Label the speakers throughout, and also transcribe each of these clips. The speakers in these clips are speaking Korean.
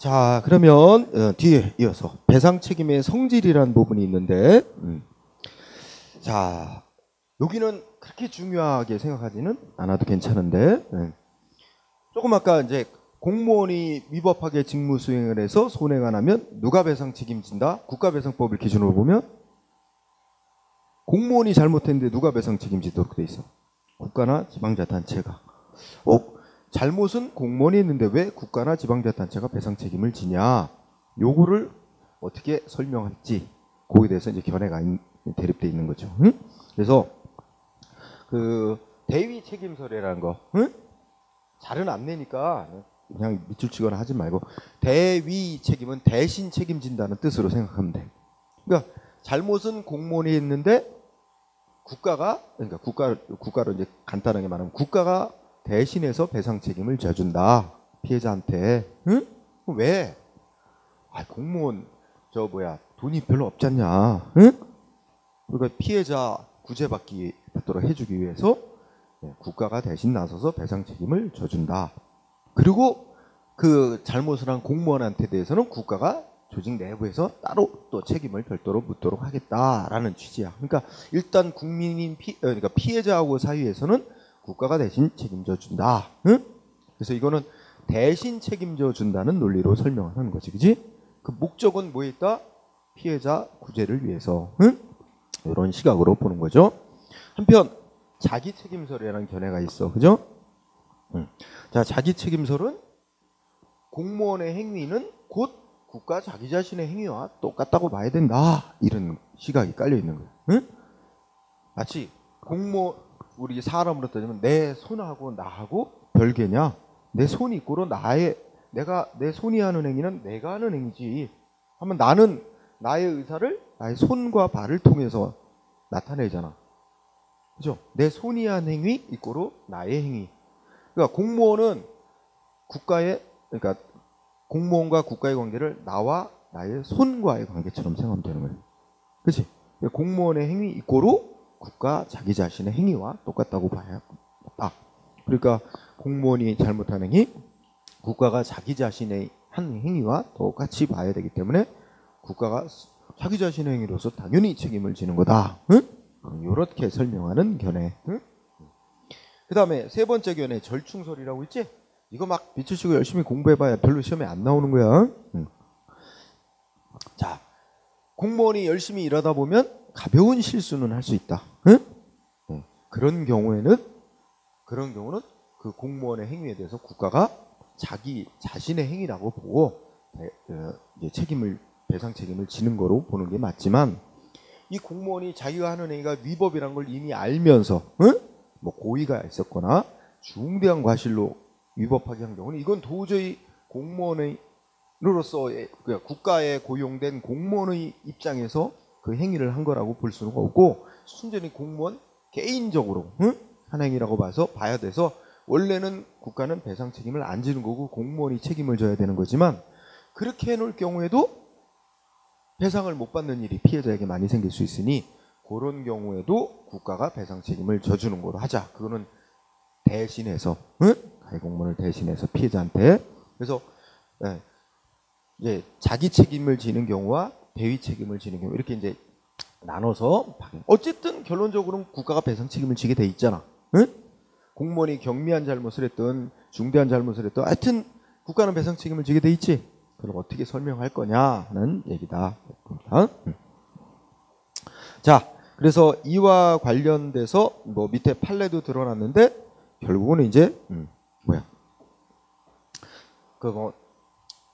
Speaker 1: 자, 그러면 뒤에 이어서 배상 책임의 성질이라는 부분이 있는데, 자, 여기는 그렇게 중요하게 생각하지는 않아도 괜찮은데, 조금 아까 이제 공무원이 위법하게 직무 수행을 해서 손해가 나면 누가 배상 책임진다? 국가배상법을 기준으로 보면 공무원이 잘못했는데 누가 배상 책임지도록 돼 있어? 국가나 지방자치단체가. 잘못은 공무원이 했는데 왜 국가나 지방자치단체가 배상 책임을 지냐? 요거를 어떻게 설명할지 거기에 대해서 이제 견해가 대립돼 있는 거죠. 응? 그래서 그 대위 책임서례라는 거, 잘은 안 내니까 그냥 밑줄 치거나 하지 말고 대위 책임은 대신 책임진다는 뜻으로 생각하면 돼. 그러니까 잘못은 공무원이 했는데 국가가, 그러니까 국가로 이제 간단하게 말하면 국가가 대신해서 배상 책임을 져준다 피해자한테. 응? 왜? 공무원 돈이 별로 없잖냐. 응? 그러니까 피해자 구제받도록 해주기 위해서 국가가 대신 나서서 배상 책임을 져준다. 그리고 그 잘못을 한 공무원한테 대해서는 국가가 조직 내부에서 따로 또 책임을 별도로 묻도록 하겠다라는 취지야. 그러니까 일단 국민인 그러니까 피해자하고 사이에서는 국가가 대신 책임져 준다. 응? 그래서 이거는 대신 책임져 준다는 논리로 설명을 하는 거지, 그지? 그 목적은 뭐에 있다? 피해자 구제를 위해서. 응? 이런 시각으로 보는 거죠. 한편 자기 책임설이라는 견해가 있어, 그죠? 자, 자기 책임설은 공무원의 행위는 곧 국가 자기 자신의 행위와 똑같다고 봐야 된다. 이런 시각이 깔려 있는 거예요. 응? 마치 우리 사람으로 따지면 내 손하고 나하고 별개냐? 내 손이 있고로 내 손이 하는 행위는 내가 하는 행위지. 하면 나는 나의 의사를 나의 손과 발을 통해서 나타내잖아. 그죠? 내 손이 한 행위 이꼬로 나의 행위. 그러니까 그러니까 공무원과 국가의 관계를 나와 나의 손과의 관계처럼 생각하면 되는 거예요. 그렇지? 공무원의 행위 이꼬로 국가 자기 자신의 행위와 똑같다고 봐야 한다. 그러니까 공무원이 잘못한 행위, 국가가 자기 자신의 한 행위와 똑같이 봐야 되기 때문에 국가가 자기 자신의 행위로서 당연히 책임을 지는 거다. 응? 이렇게 설명하는 견해. 응? 그 다음에 세 번째 견해, 절충설이라고 있지? 이거 막 비추시고 열심히 공부해봐야 별로 시험에 안 나오는 거야. 자, 공무원이 열심히 일하다 보면 가벼운 실수는 할 수 있다. 응? 그런 경우는 그 공무원의 행위에 대해서 국가가 자기 자신의 행위라고 보고 이제 배상 책임을 지는 거로 보는 게 맞지만, 이 공무원이 자기가 하는 행위가 위법이라는 걸 이미 알면서 뭐 고의가 있었거나 중대한 과실로 위법하게 한 경우는 이건 도저히 공무원으로서 국가에 고용된 공무원의 입장에서 그 행위를 한 거라고 볼 수는 없고, 순전히 공무원 개인적으로 한 행위라고 봐야 돼서 원래는 국가는 배상 책임을 안 지는 거고 공무원이 책임을 져야 되는 거지만, 그렇게 해놓을 경우에도 배상을 못 받는 일이 피해자에게 많이 생길 수 있으니 그런 경우에도 국가가 배상 책임을 져주는 거로 하자. 그거는 대신해서 가해공무원을 대신해서 피해자한테. 그래서 자기 책임을 지는 경우와 대위 책임을 지는 경우 이렇게 이제 나눠서, 어쨌든 결론적으로는 국가가 배상 책임을 지게 돼 있잖아. 공무원이 경미한 잘못을 했든 중대한 잘못을 했든 하여튼 국가는 배상 책임을 지게 돼 있지. 그걸 어떻게 설명할 거냐는 얘기다. 자, 그래서 이와 관련돼서 뭐 밑에 판례도 드러났는데 결국은 이제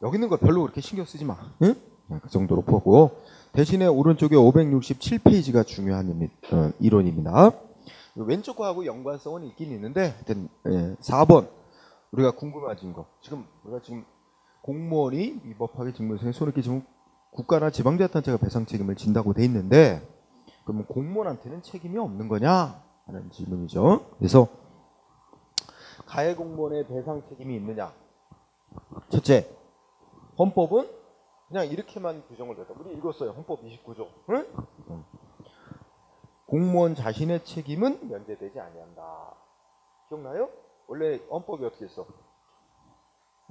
Speaker 1: 여기 있는 거 별로 그렇게 신경 쓰지 마. 그 정도로 보고, 대신에 오른쪽에 567페이지가 중요한 이론입니다. 왼쪽 거하고 연관성은 있긴 있는데 하여튼 4번 우리가 궁금해진 거, 우리가 지금 공무원이 위법하게 직무 수행에 손을 끼치면 국가나 지방자치단체가 배상 책임을 진다고 돼 있는데, 그러면 공무원한테는 책임이 없는 거냐 하는 질문이죠. 그래서 가해 공무원의 배상 책임이 있느냐? 첫째, 헌법은 그냥 이렇게만 규정을 했다. 우리 읽었어요. 헌법 29조. 공무원 자신의 책임은 면제되지 아니한다. 기억나요? 원래 헌법이 어떻게 했어?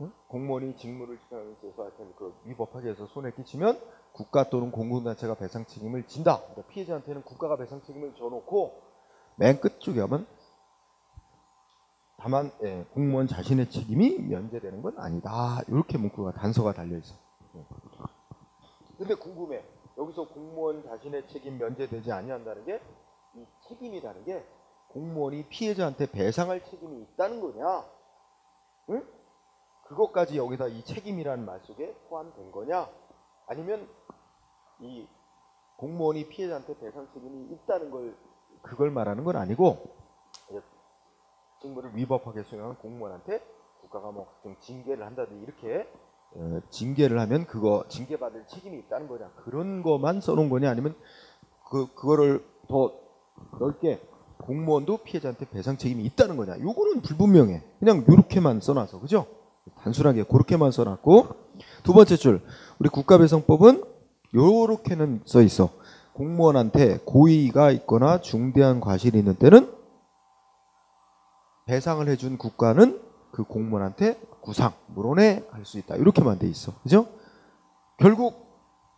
Speaker 1: 응? 공무원이 직무를 수행하는 데 있어서 하여튼 그 위법하게 해서 손해 끼치면 국가 또는 공공단체가 배상 책임을 진다. 그러니까 피해자한테는 국가가 배상 책임을 져놓고 맨 끝쪽에 하면 다만 공무원 자신의 책임이 면제되는 건 아니다. 이렇게 문구가 단서가 달려 있어. 근데 궁금해. 여기서 공무원 자신의 책임 면제되지 아니한다는 게 이 책임이라는 게 공무원이 피해자한테 배상할 책임이 있다는 거냐? 응? 그것까지 여기다 이 책임이라는 말 속에 포함된 거냐? 아니면 이 공무원이 피해자한테 배상 책임이 있다는 걸 그걸 말하는 건 아니고 직무를 위법하게 수행한 공무원한테 국가가 뭐 각종 징계를 한다든지 이렇게 징계를 하면 그거 징계받을 책임이 있다는 거냐? 그런 거만 써놓은 거냐? 아니면 그거를 더 넓게 공무원도 피해자한테 배상 책임이 있다는 거냐? 요거는 불분명해. 그냥 요렇게만 써놔서 그죠? 단순하게 그렇게만 써놨고 두 번째 줄 우리 국가배상법은 요렇게는 써 있어. 공무원한테 고의가 있거나 중대한 과실이 있는 때는 배상을 해준 국가는 그 공무원한테 구상, 물원에 할 수 있다. 이렇게만 돼 있어. 그죠? 결국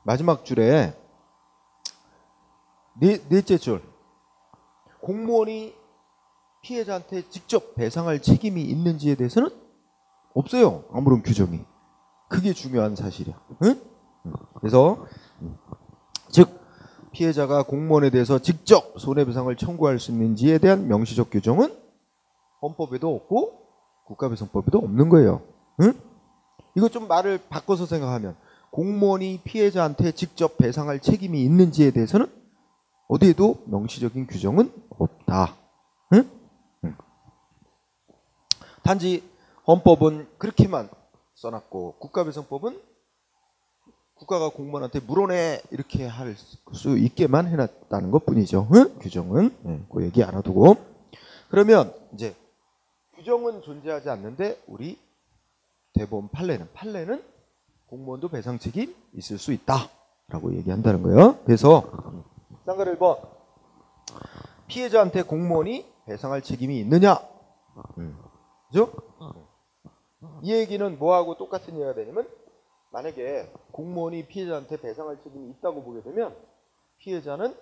Speaker 1: 마지막 줄에 넷째 줄 공무원이 피해자한테 직접 배상할 책임이 있는지에 대해서는 없어요. 아무런 규정이. 그게 중요한 사실이야. 응? 그래서 즉 피해자가 공무원에 대해서 직접 손해배상을 청구할 수 있는지에 대한 명시적 규정은 헌법에도 없고 국가배상법에도 없는 거예요. 응? 이거 좀 말을 바꿔서 생각하면 공무원이 피해자한테 직접 배상할 책임이 있는지에 대해서는 어디에도 명시적인 규정은 없다. 응? 응. 단지 헌법은 그렇게만 써놨고 국가배상법은 국가가 공무원한테 물어내 이렇게 할 수 있게만 해놨다는 것뿐이죠. 응? 규정은 그 얘기 안 해두고 그러면 이제 규정은 존재하지 않는데 우리 대법원 판례는 공무원도 배상 책임 있을 수 있다라고 얘기한다는 거예요. 그래서 쌍가를 1번 피해자한테 공무원이 배상할 책임이 있느냐? 그죠? 이 얘기는 뭐하고 똑같은 얘기가 되냐면 만약에 공무원이 피해자한테 배상할 책임이 있다고 보게 되면 피해자는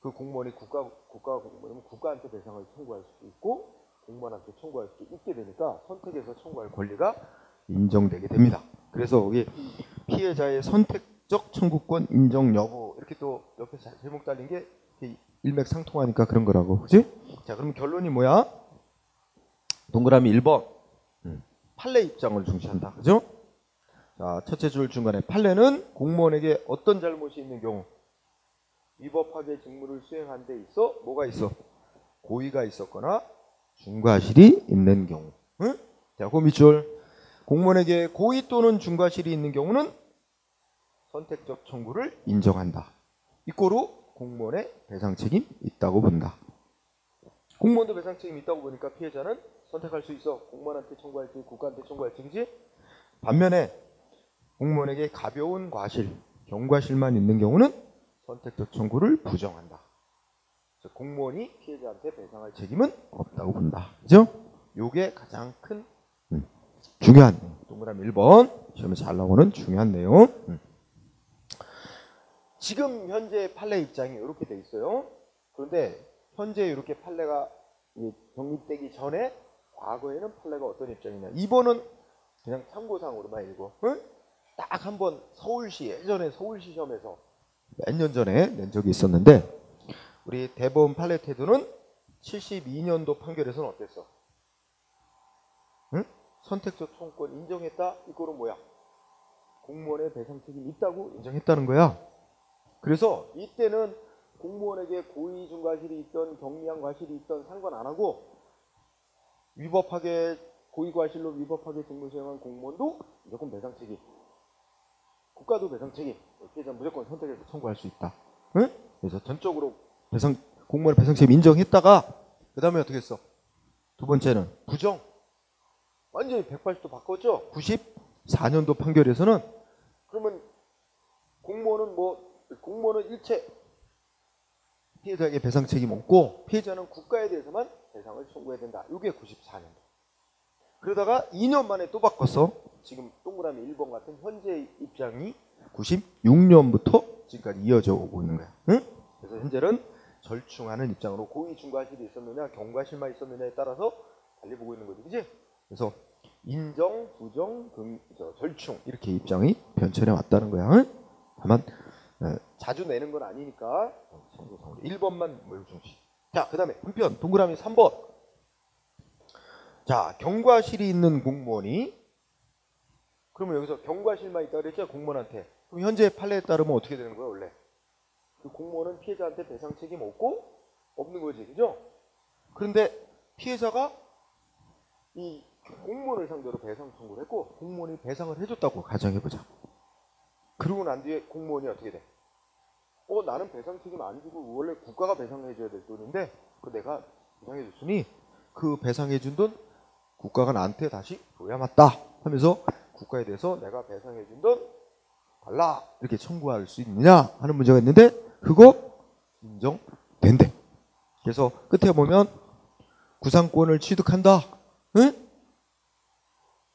Speaker 1: 그 공무원이 국가 공무원이면 국가한테 배상을 청구할 수도 있고 공무원한테 청구할 수도 있게 되니까 선택해서 청구할 권리가 인정되게 됩니다. 그래서 여기 피해자의 선택적 청구권 인정 여부 이렇게 또 옆에 제목 달린 게 일맥상통하니까 그런 거라고. 그지? 자, 그럼 결론이 뭐야? 동그라미 1번. 판례 입장을 중시한다. 그죠? 자, 첫째 줄 중간에 판례는 공무원에게 어떤 잘못이 있는 경우 위법하게 직무를 수행한 데 있어 뭐가 있어? 고의가 있었거나 중과실이 있는 경우. 응? 자, 그 밑줄 공무원에게 고의 또는 중과실이 있는 경우는 선택적 청구를 인정한다. 이꼬로 공무원의 배상 책임 있다고 본다. 공무원도 배상 책임 있다고 보니까 피해자는 선택할 수 있어. 공무원한테 청구할지 국가한테 청구할지. 그지? 반면에 공무원에게 가벼운 과실, 경과실만 있는 경우는 선택적 청구를 부정한다. 그래서 공무원이 피해자한테 배상할 책임은 없다고 본다. 그죠? 요게 가장 큰 중요한 동그라미 1번 시험에 잘 나오는 중요한 내용. 지금 현재 판례 입장이 이렇게 돼 있어요. 그런데 현재 이렇게 판례가 정립되기 전에 과거에는 판례가 어떤 입장이냐. 2번은 그냥 참고상으로만 읽어. 응? 딱 한 번 서울시 예전에 서울시 시험에서 몇 년 전에 낸 적이 있었는데 우리 대법원 판례 태도는 72년도 판결에서는 어땠어? 응? 선택적 청구권 인정했다? 이거는 뭐야? 공무원의 배상 책임이 있다고 인정했다는 거야. 그래서 이때는 공무원에게 고의 중과실이 있던 경미한 과실이 있던 상관 안 하고 위법하게 고의 과실로 위법하게 직무 수행한 공무원도 무조건 배상 책임, 국가도 배상 책임, 피해자 무조건 선택해서 청구할 수 있다. 응? 그래서 전적으로 공무원의 배상 책임 인정했다가 그 다음에 어떻게 했어? 두 번째는 부정. 완전히 180도 바꿨죠. 94년도 판결에서는 그러면 공무원은 일체 피해자에게 배상 책임 없고 피해자는 국가에 대해서만 배상을 청구해야 된다. 이게 94년도. 그러다가 2년 만에 또 바꿨어. 지금 동그라미 1번 같은 현재 입장이 96년부터 지금까지 이어져 오고 있는 거야. 응? 그래서 현재는 절충하는 입장으로 고의 중과실이 있었느냐 경과실만 있었느냐에 따라서 달리 보고 있는 거지, 그지? 그래서 인정, 부정, 절충 이렇게 입장이 변천해 왔다는 거야. 응? 다만 자주 내는 건 아니니까 1번만 중시. 자, 그 다음에 한편 동그라미 3번. 자, 경과실이 있는 공무원이, 그러면 여기서 경과실만 있다 그랬죠, 공무원한테. 그럼 현재 판례에 따르면 어떻게 되는 거야, 원래? 그 공무원은 피해자한테 배상 책임 없는 거지, 그죠? 그런데 피해자가 이 공무원을 상대로 배상 청구를 했고 공무원이 배상을 해줬다고 가정해보자. 그러고 난 뒤에 공무원이 어떻게 돼? 나는 배상 책임 안 주고 원래 국가가 배상해줘야 될 돈인데 내가 배상해줬으니 그 배상해준 돈 국가가 나한테 다시 줘야 맞다 하면서 국가에 대해서 내가 배상해준 돈 달라 이렇게 청구할 수 있느냐 하는 문제가 있는데 그거 인정된대. 그래서 끝에 보면 구상권을 취득한다. 응?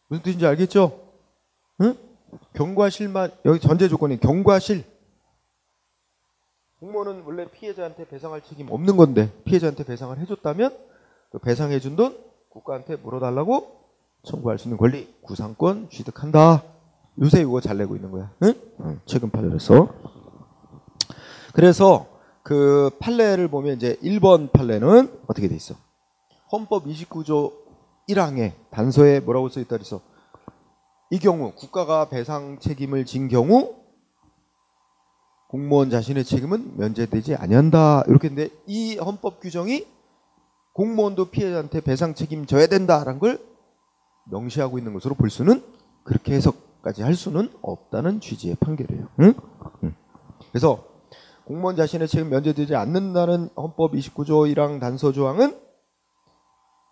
Speaker 1: 무슨 뜻인지 알겠죠? 응? 경과실만, 여기 전제 조건이 경과실. 공무원은 원래 피해자한테 배상할 책임 없는 건데 피해자한테 배상을 해줬다면 그 배상해준 돈 국가한테 물어달라고 청구할 수 있는 권리, 구상권 취득한다. 요새 이거 잘 내고 있는 거야. 응? 최근 판례에서. 그래서 그 판례를 보면 이제 1번 판례는 어떻게 돼 있어? 헌법 29조 1항에 단서에 뭐라고 써 있다 그래서 이 경우 국가가 배상 책임을 진 경우 공무원 자신의 책임은 면제되지 아니한다. 이렇게 했는데 이 헌법 규정이 공무원도 피해자한테 배상 책임 져야 된다라는 걸 명시하고 있는 것으로 볼 수는 그렇게 해석까지 할 수는 없다는 취지의 판결이에요. 응? 그래서 공무원 자신의 책임 면제되지 않는다는 헌법 29조 1항 단서 조항은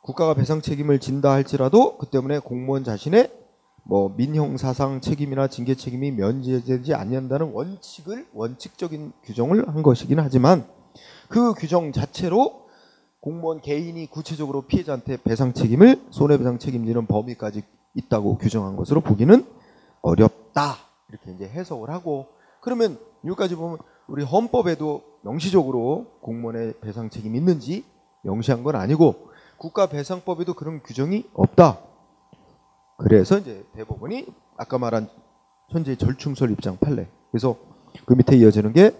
Speaker 1: 국가가 배상 책임을 진다 할지라도 그 때문에 공무원 자신의 민형사상 책임이나 징계 책임이 면제되지 않는다는 원칙적인 규정을 한 것이긴 하지만 그 규정 자체로 공무원 개인이 구체적으로 피해자한테 배상 책임을 손해배상 책임지는 범위까지 있다고 규정한 것으로 보기는 어렵다. 이렇게 이제 해석을 하고 그러면 여기까지 보면 우리 헌법에도 명시적으로 공무원의 배상 책임이 있는지 명시한 건 아니고 국가배상법에도 그런 규정이 없다. 그래서 이제 대법원이 아까 말한 현재 절충설 입장 판례. 그래서 그 밑에 이어지는 게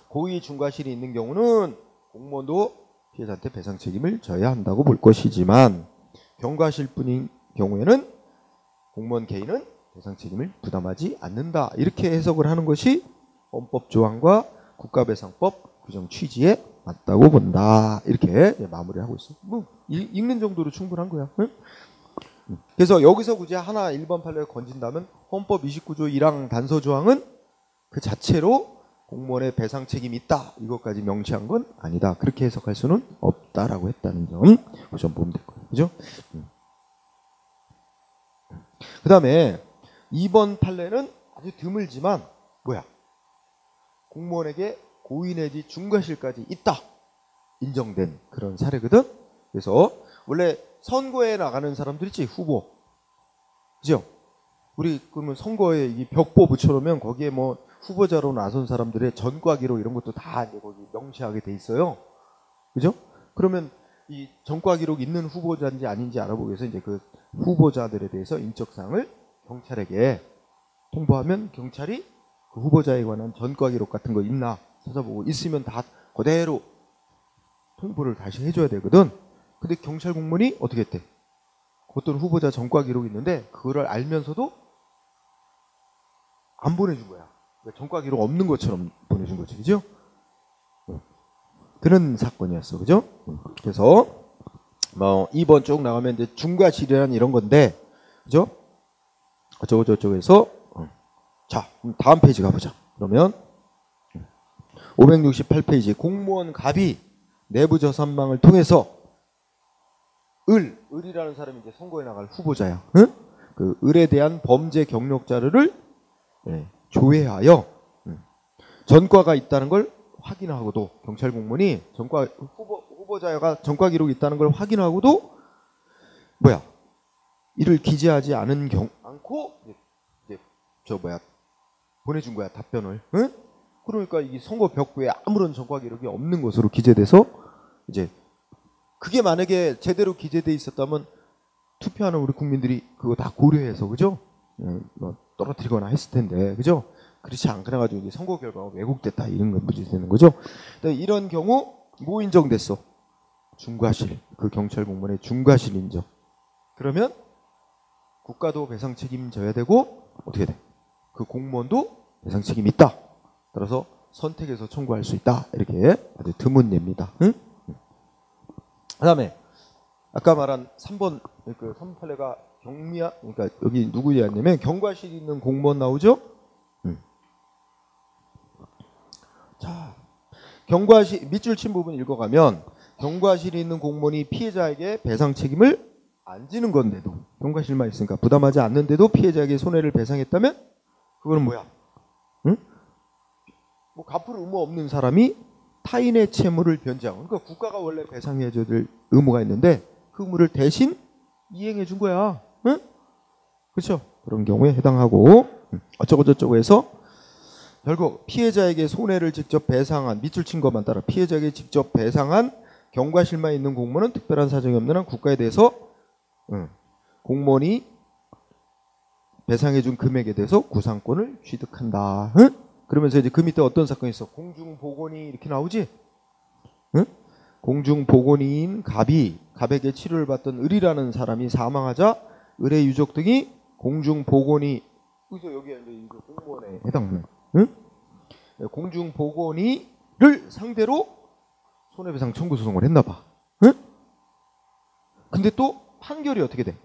Speaker 1: 고의 중과실이 있는 경우는 공무원도 피해자한테 배상 책임을 져야 한다고 볼 것이지만 경과실뿐인 경우에는 공무원 개인은 배상 책임을 부담하지 않는다. 이렇게 해석을 하는 것이 헌법 조항과 국가배상법 규정 취지에 맞다고 본다. 이렇게 마무리하고 있어. 읽는 정도로 충분한 거야. 응? 그래서 여기서 굳이 하나 1번 판례를 건진다면 헌법 29조 1항 단서 조항은 그 자체로 공무원의 배상 책임이 있다. 이것까지 명시한 건 아니다. 그렇게 해석할 수는 없다라고 했다는 점 좀 보면 될 거예요. 그죠? 그 다음에 2번 판례는 아주 드물지만 공무원에게 고의 내지 중과실까지 있다. 인정된 그런 사례거든. 그래서 원래 선거에 나가는 사람들 있지, 후보. 그죠? 우리 그러면 선거에 이 벽보 붙여놓으면 거기에 후보자로 나선 사람들의 전과 기록 이런 것도 다 이제 거기 명시하게 돼 있어요. 그죠? 그러면 이 전과 기록 있는 후보자인지 아닌지 알아보기 위해서 이제 그 후보자들에 대해서 인적사항을 경찰에게 통보하면 경찰이 그 후보자에 관한 전과 기록 같은 거 있나 찾아보고 있으면 다 그대로 통보를 다시 해줘야 되거든. 근데 경찰 공무원이 어떻게 했대? 어떤 후보자 전과 기록이 있는데 그거를 알면서도 안 보내준 거야. 그러니까 전과 기록 없는 것처럼 보내준 거지, 그죠? 그런 사건이었어, 그죠? 그래서 2번 쭉 나가면 이제 중과실이란 이런 건데, 그죠? 어쩌고저쩌고해서 자, 다음 페이지 가보자. 그러면 568페이지 공무원 갑이 내부 저산망을 통해서 을이라는 사람이 이제 선거에 나갈 후보자야. 응? 그 을에 대한 범죄 경력 자료를 조회하여 전과가 있다는 걸 확인하고도 경찰 공무원이 후보자가 전과 기록이 있다는 걸 확인하고도 이를 기재하지 않은 않고 이제 보내준 거야, 답변을. 응? 그러니까 이 선거 벽부에 아무런 전과 기록이 없는 것으로 기재돼서 이제 그게 만약에 제대로 기재돼 있었다면 투표하는 우리 국민들이 그거 다 고려해서 그죠? 뭐 떨어뜨리거나 했을 텐데 그죠? 그렇지 않거나 가지고 이제 선거 결과가 왜곡됐다 이런 건 문제되는 거죠. 이런 경우 뭐 인정됐어? 중과실. 그 경찰 공무원의 중과실 인정. 그러면 국가도 배상 책임져야 되고 어떻게 돼? 그 공무원도 배상 책임이 있다. 따라서 선택해서 청구할 수 있다. 이렇게 아주 드문 예입니다. 응? 그다음에 아까 말한 3번 그 3번 판례가 경미야. 그러니까 여기 누구 얘기냐면 경과실이 있는 공무원 나오죠? 자, 경과실 밑줄 친 부분 읽어가면 경과실이 있는 공무원이 피해자에게 배상 책임을 안 지는 건데도 경과실만 있으니까 부담하지 않는데도 피해자에게 손해를 배상했다면 그거는 뭐야? 응? 뭐 갚을 의무 없는 사람이 타인의 채무를 변제하고 그러니까 국가가 원래 배상해줘야 될 의무가 있는데 그 의무를 대신 이행해 준 거야. 응? 그렇죠? 그런 경우에 해당하고 어쩌고저쩌고 해서 결국 피해자에게 손해를 직접 배상한 밑줄 친 것만 따라 피해자에게 직접 배상한 경과실만 있는 공무원은 특별한 사정이 없는 한 국가에 대해서 공무원이 배상해준 금액에 대해서 구상권을 취득한다. 응? 그러면서 이제 그 밑에 어떤 사건이 있어? 공중보건이 이렇게 나오지? 응? 공중보건인 갑에게 치료를 받던 을이라는 사람이 사망하자 을의 유족 등이 공중보건이 여기서 여기에 이제 이거 공무원에 해당하는 응? 공중보건이를 상대로 손해배상 청구 소송을 했나 봐. 응? 근데 또 판결이 어떻게 돼?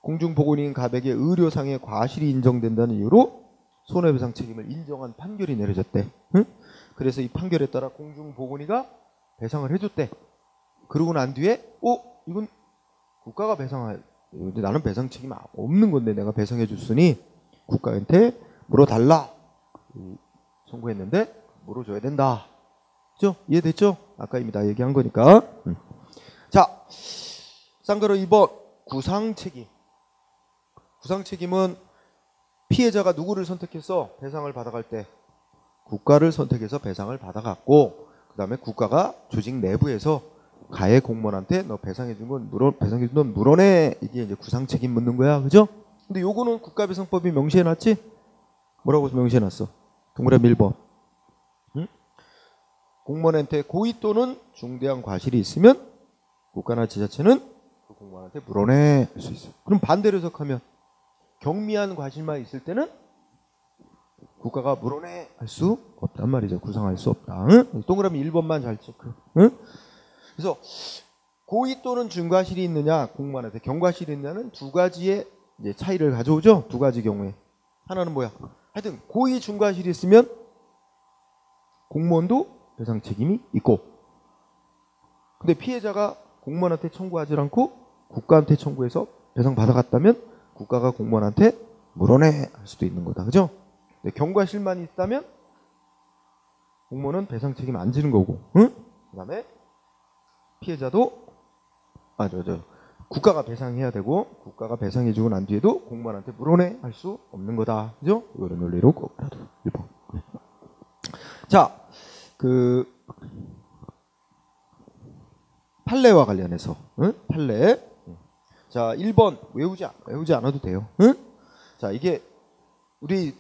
Speaker 1: 공중보건인 갑에게 의료상의 과실이 인정된다는 이유로 손해배상 책임을 인정한 판결이 내려졌대. 응? 그래서 이 판결에 따라 공중보건이가 배상을 해줬대. 그러고 난 뒤에 이건 국가가 배상할 나는 배상 책임 없는 건데 내가 배상해 줬으니 국가한테 물어달라 선고했는데 물어줘야 된다. 그죠? 이해됐죠? 아까 이미 다 얘기한 거니까. 자, 쌍거로 2번 구상책임. 구상책임은 피해자가 누구를 선택해서 배상을 받아갈 때 국가를 선택해서 배상을 받아갔고 그 다음에 국가가 조직 내부에서 가해 공무원한테 너 배상해준 건 배상해준 건 물어내. 이게 이제 구상책임 묻는 거야. 그죠? 근데 요거는 국가배상법이 명시해놨지? 뭐라고 명시해놨어? 동그라미 1번. 응? 공무원한테 고의 또는 중대한 과실이 있으면 국가나 지자체는 그 공무원한테 물어내 할 수 있어. 그럼 반대로 해석하면 경미한 과실만 있을 때는 국가가 물어내 할 수 없단 말이죠. 구상할 수 없다. 응? 동그라미 1번만 잘 체크. 응? 그래서 고의 또는 중과실이 있느냐 공무원한테 경과실이 있느냐는 두 가지의 이제 차이를 가져오죠. 두 가지 경우에. 하나는 뭐야? 하여튼 고의 중과실이 있으면 공무원도 배상 책임이 있고 근데 피해자가 공무원한테 청구하지 않고 국가한테 청구해서 배상 받아갔다면 국가가 공무원한테 물어내 할 수도 있는 거다. 그죠? 경과실만 있다면 공무원은 배상 책임 안 지는 거고 응? 그 다음에 피해자도 국가가 배상해야 되고 국가가 배상해주고 난 뒤에도 공무원한테 물어내 할 수 없는 거다. 그죠? 이거를 논리로 꼭 알아둬. 1번. 자, 그 판례와 관련해서 판례. 자, 1번 외우지 않아도 돼요. 응? 자, 이게 우리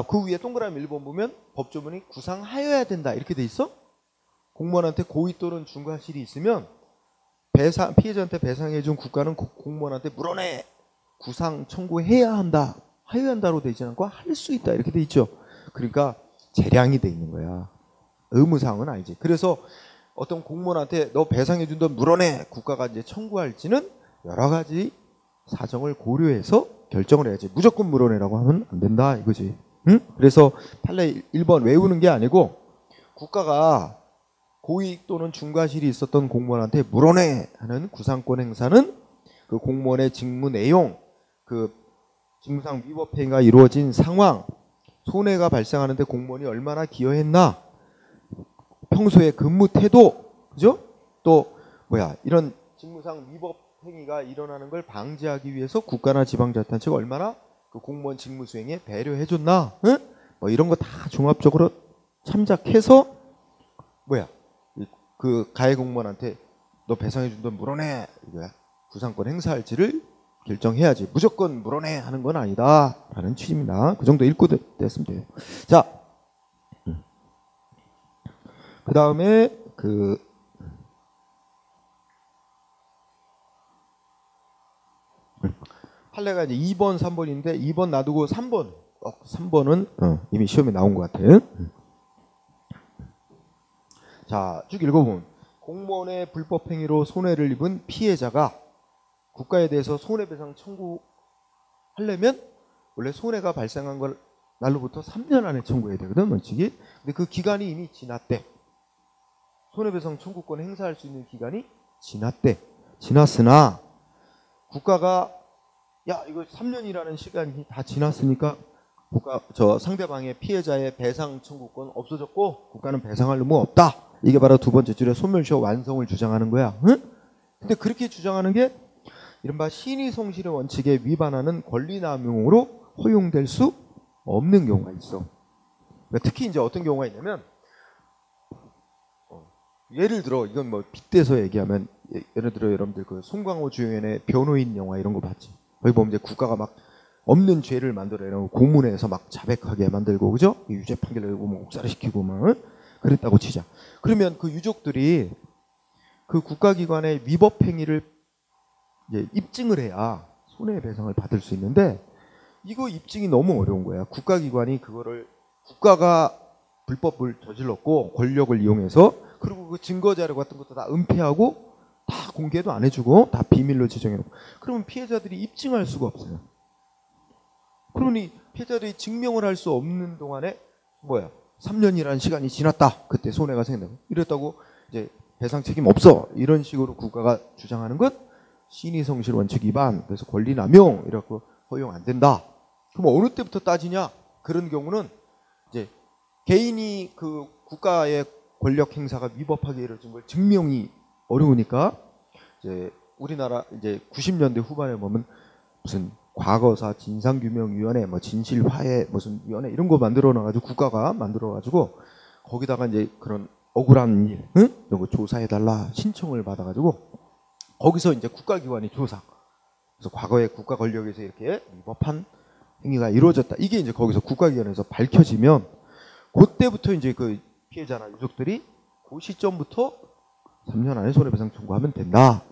Speaker 1: 그 위에 동그라미 1번 보면 법조문이 구상하여야 된다 이렇게 돼 있어. 공무원한테 고의 또는 중과실이 있으면 피해자한테 배상해준 국가는 공무원한테 물어내 구상 청구해야 한다. 하여야 한다로 돼 있지 않고 할 수 있다 이렇게 돼 있죠. 그러니까 재량이 돼 있는 거야. 의무사항은 아니지. 그래서 어떤 공무원한테 너 배상해준 돈 물어내 국가가 이제 청구할지는 여러 가지 사정을 고려해서 결정을 해야지. 무조건 물어내라고 하면 안 된다 이거지. 응? 그래서 판례 1번 외우는 게 아니고 국가가 고의 또는 중과실이 있었던 공무원한테 물어내 하는 구상권 행사는 그 공무원의 직무 내용, 그 직무상 위법 행위가 이루어진 상황, 손해가 발생하는데 공무원이 얼마나 기여했나, 평소의 근무 태도, 그죠? 또 이런 직무상 위법 행위가 일어나는 걸 방지하기 위해서 국가나 지방자치단체가 얼마나 그 공무원 직무 수행에 배려해줬나? 응? 뭐 이런 거 다 종합적으로 참작해서 뭐야? 그 가해 공무원한테 너 배상해준 돈 물어내 이거야. 구상권 행사할지를 결정해야지 무조건 물어내 하는 건 아니다라는 취지입니다. 그 정도 읽고 됐으면 돼요. 자, 그 다음에 판례가 이제 2번, 3번인데 2번 놔두고 3번. 3번은 이미 시험에 나온 것 같아요. 자, 쭉 읽어보면 공무원의 불법 행위로 손해를 입은 피해자가 국가에 대해서 손해배상 청구하려면 원래 손해가 발생한 걸 날로부터 3년 안에 청구해야 되거든, 원칙이. 근데 그 기간이 이미 지났대. 손해배상 청구권 행사할 수 있는 기간이 지났대. 지났으나 국가가 야 이거 3년이라는 시간이 다 지났으니까 상대방의 피해자의 배상 청구권 없어졌고 국가는 배상할 의무 없다. 이게 바로 두 번째 줄에 소멸시효 완성을 주장하는 거야. 응? 근데 그렇게 주장하는 게 이른바 신의성실의 원칙에 위반하는 권리남용으로 허용될 수 없는 경우가 있어. 그러니까 특히 이제 어떤 경우가 있냐면 예를 들어 이건 뭐 빗대서 얘기하면 예를 들어 여러분들 그 송강호 주연의 변호인 영화 이런 거 봤지. 거기 보면 이제 국가가 막 없는 죄를 만들어 이런 고문해서 막 자백하게 만들고 그죠? 유죄 판결 내고 뭐 옥살이 시키고 막 그랬다고 치자. 그러면 그 유족들이 그 국가기관의 위법 행위를 이제 입증을 해야 손해배상을 받을 수 있는데 이거 입증이 너무 어려운 거야. 국가기관이 그거를 국가가 불법을 저질렀고 권력을 이용해서 그리고 그 증거자료 같은 것도 다 은폐하고 다 공개도 안 해주고 다 비밀로 지정해놓고 그러면 피해자들이 입증할 수가 없어요. 그러니 피해자들이 증명을 할 수 없는 동안에 뭐야 3년이라는 시간이 지났다. 그때 손해가 생긴다고. 이랬다고 이제 배상 책임 없어. 이런 식으로 국가가 주장하는 것 신의성실 원칙 위반. 그래서 권리남용 이래갖고 허용 안 된다. 그럼 어느 때부터 따지냐? 그런 경우는 이제 개인이 그 국가의 권력 행사가 위법하게 이루어진 걸 증명이 어려우니까 이제 우리나라 이제 90년대 후반에 보면 무슨 과거사 진상규명위원회, 뭐 진실화해 무슨 위원회 이런 거 만들어 놔가지고 국가가 만들어 가지고 거기다가 이제 그런 억울한 일, 응? 이런 거 조사해달라 신청을 받아가지고 거기서 이제 국가기관이 조사. 그래서 과거에 국가 권력에서 이렇게 위법한 행위가 이루어졌다. 이게 이제 거기서 국가기관에서 밝혀지면 그때부터 이제 그 피해자나 유족들이 그 시점부터 3년 안에 손해배상 청구하면 된다.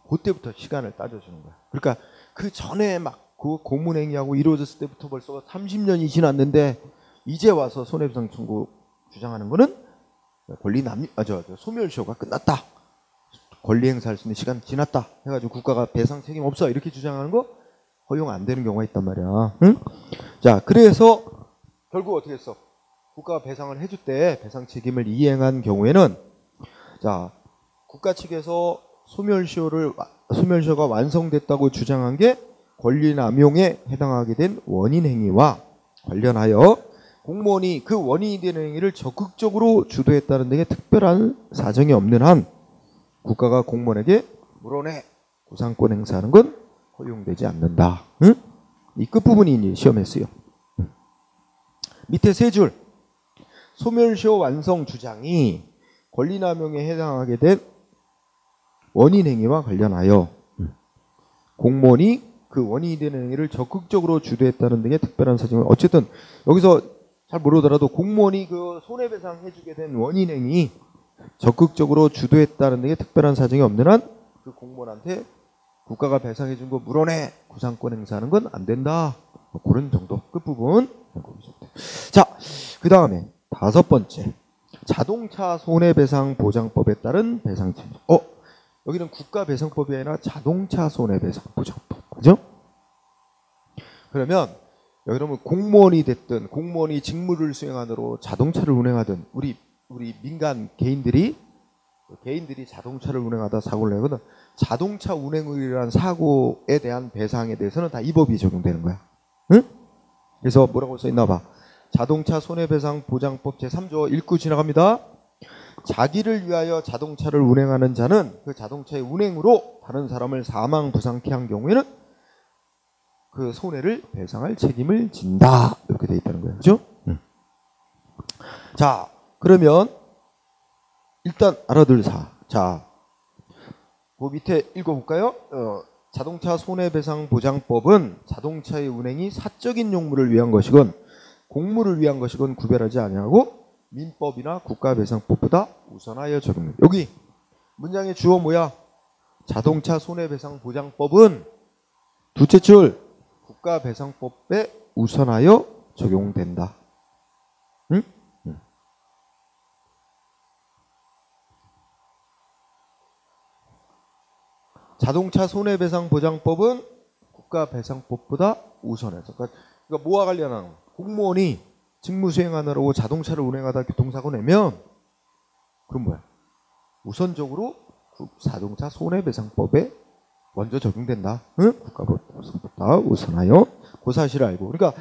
Speaker 1: 그때부터 시간을 따져주는 거야. 그러니까 그 전에 막 그 고문행위하고 이루어졌을 때부터 벌써 30년이 지났는데 이제 와서 손해배상 청구 주장하는 거는 소멸시효가 끝났다. 권리 행사할 수 있는 시간 지났다. 해가지고 국가가 배상 책임 없어. 이렇게 주장하는 거 허용 안 되는 경우가 있단 말이야. 응? 자, 그래서 결국 어떻게 했어? 국가가 배상을 해줄 때 배상 책임을 이행한 경우에는 자, 국가 측에서 소멸시효가 완성됐다고 주장한 게 권리남용에 해당하게 된 원인 행위와 관련하여 공무원이 그 원인이 되는 행위를 적극적으로 주도했다는 등의 특별한 사정이 없는 한 국가가 공무원에게 물어내 구상권 행사하는 건 허용되지 않는다. 응? 이 끝부분이 이제 시험에 쓰여. 밑에 세 줄. 소멸시효 완성 주장이 권리남용에 해당하게 된 원인 행위와 관련하여 공무원이 그 원인이 되는 행위를 적극적으로 주도했다는 등의 특별한 사정은 어쨌든 여기서 잘 모르더라도 공무원이 그 손해배상 해주게 된 원인 행위 적극적으로 주도했다는 등의 특별한 사정이 없는 한 그 공무원한테 국가가 배상해준 거 물어내 구상권 행사하는 건 안 된다. 뭐 그런 정도 끝부분. 자, 그 다음에 5번째 자동차 손해배상 보장법에 따른 배상 책임. 여기는 국가배상법이 아니라 자동차 손해배상 보장법. 그죠? 그러면 여러분 공무원이 됐든 공무원이 직무를 수행하느라 자동차를 운행하든 우리 민간 개인들이 자동차를 운행하다 사고를 내거든. 자동차 운행이라는 사고에 대한 배상에 대해서는 다 이 법이 적용되는 거야. 응? 그래서 뭐라고 써있나 봐. 자동차 손해배상 보장법 제3조 읽고 지나갑니다. 자기를 위하여 자동차를 운행하는 자는 그 자동차의 운행으로 다른 사람을 사망 부상케 한 경우에는 그 손해를 배상할 책임을 진다. 이렇게 돼 있다는 거예요. 그죠? 자, 그러면 일단 알아둘 사. 자, 그 밑에 읽어볼까요? 자동차 손해배상보장법은 자동차의 운행이 사적인 용무를 위한 것이건 공무를 위한 것이건 구별하지 아니하고 민법이나 국가배상법보다 우선하여 적용된다. 여기 문장의 주어 뭐야? 자동차 손해배상보장법은 두째 줄 국가배상법에 우선하여 적용된다. 응? 자동차 손해배상보장법은 국가배상법보다 우선해서. 그러니까 뭐와 관련한 공무원이 직무 수행하느라고 자동차를 운행하다 교통사고 내면 그럼 뭐야? 우선적으로 자동차 손해배상법에 먼저 적용된다. 응? 국가배상법보다 우선하여 그 사실을 알고. 그러니까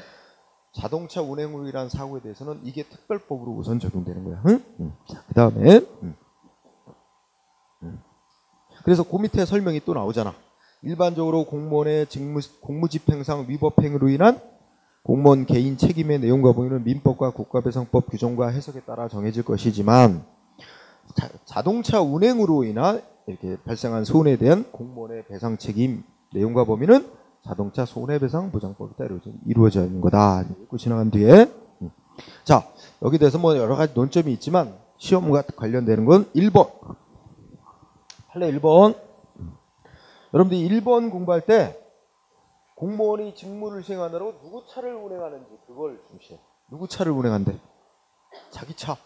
Speaker 1: 자동차 운행으로 인한 사고에 대해서는 이게 특별법으로 우선 적용되는 거야. 응? 자, 그 다음에 그래서 그 밑에 설명이 또 나오잖아. 일반적으로 공무원의 공무집행상 위법 행위로 인한 공무원 개인 책임의 내용과 범위는 민법과 국가배상법 규정과 해석에 따라 정해질 것이지만 자동차 운행으로 인한 이렇게 발생한 손해에 대한 공무원의 배상 책임 내용과 범위는 자동차 손해배상보장법에 따라 이루어져 있는 거다. 읽고 지나간 뒤에 자, 여기 대해서 뭐 여러 가지 논점이 있지만 시험과 관련되는 건 1번. 판례 1번. 여러분들이 1번 공부할 때 공무원이 직무를 수행하느라고 누구 차를 운행하는지 그걸 중시해. 누구 차를 운행한대? 자기 차.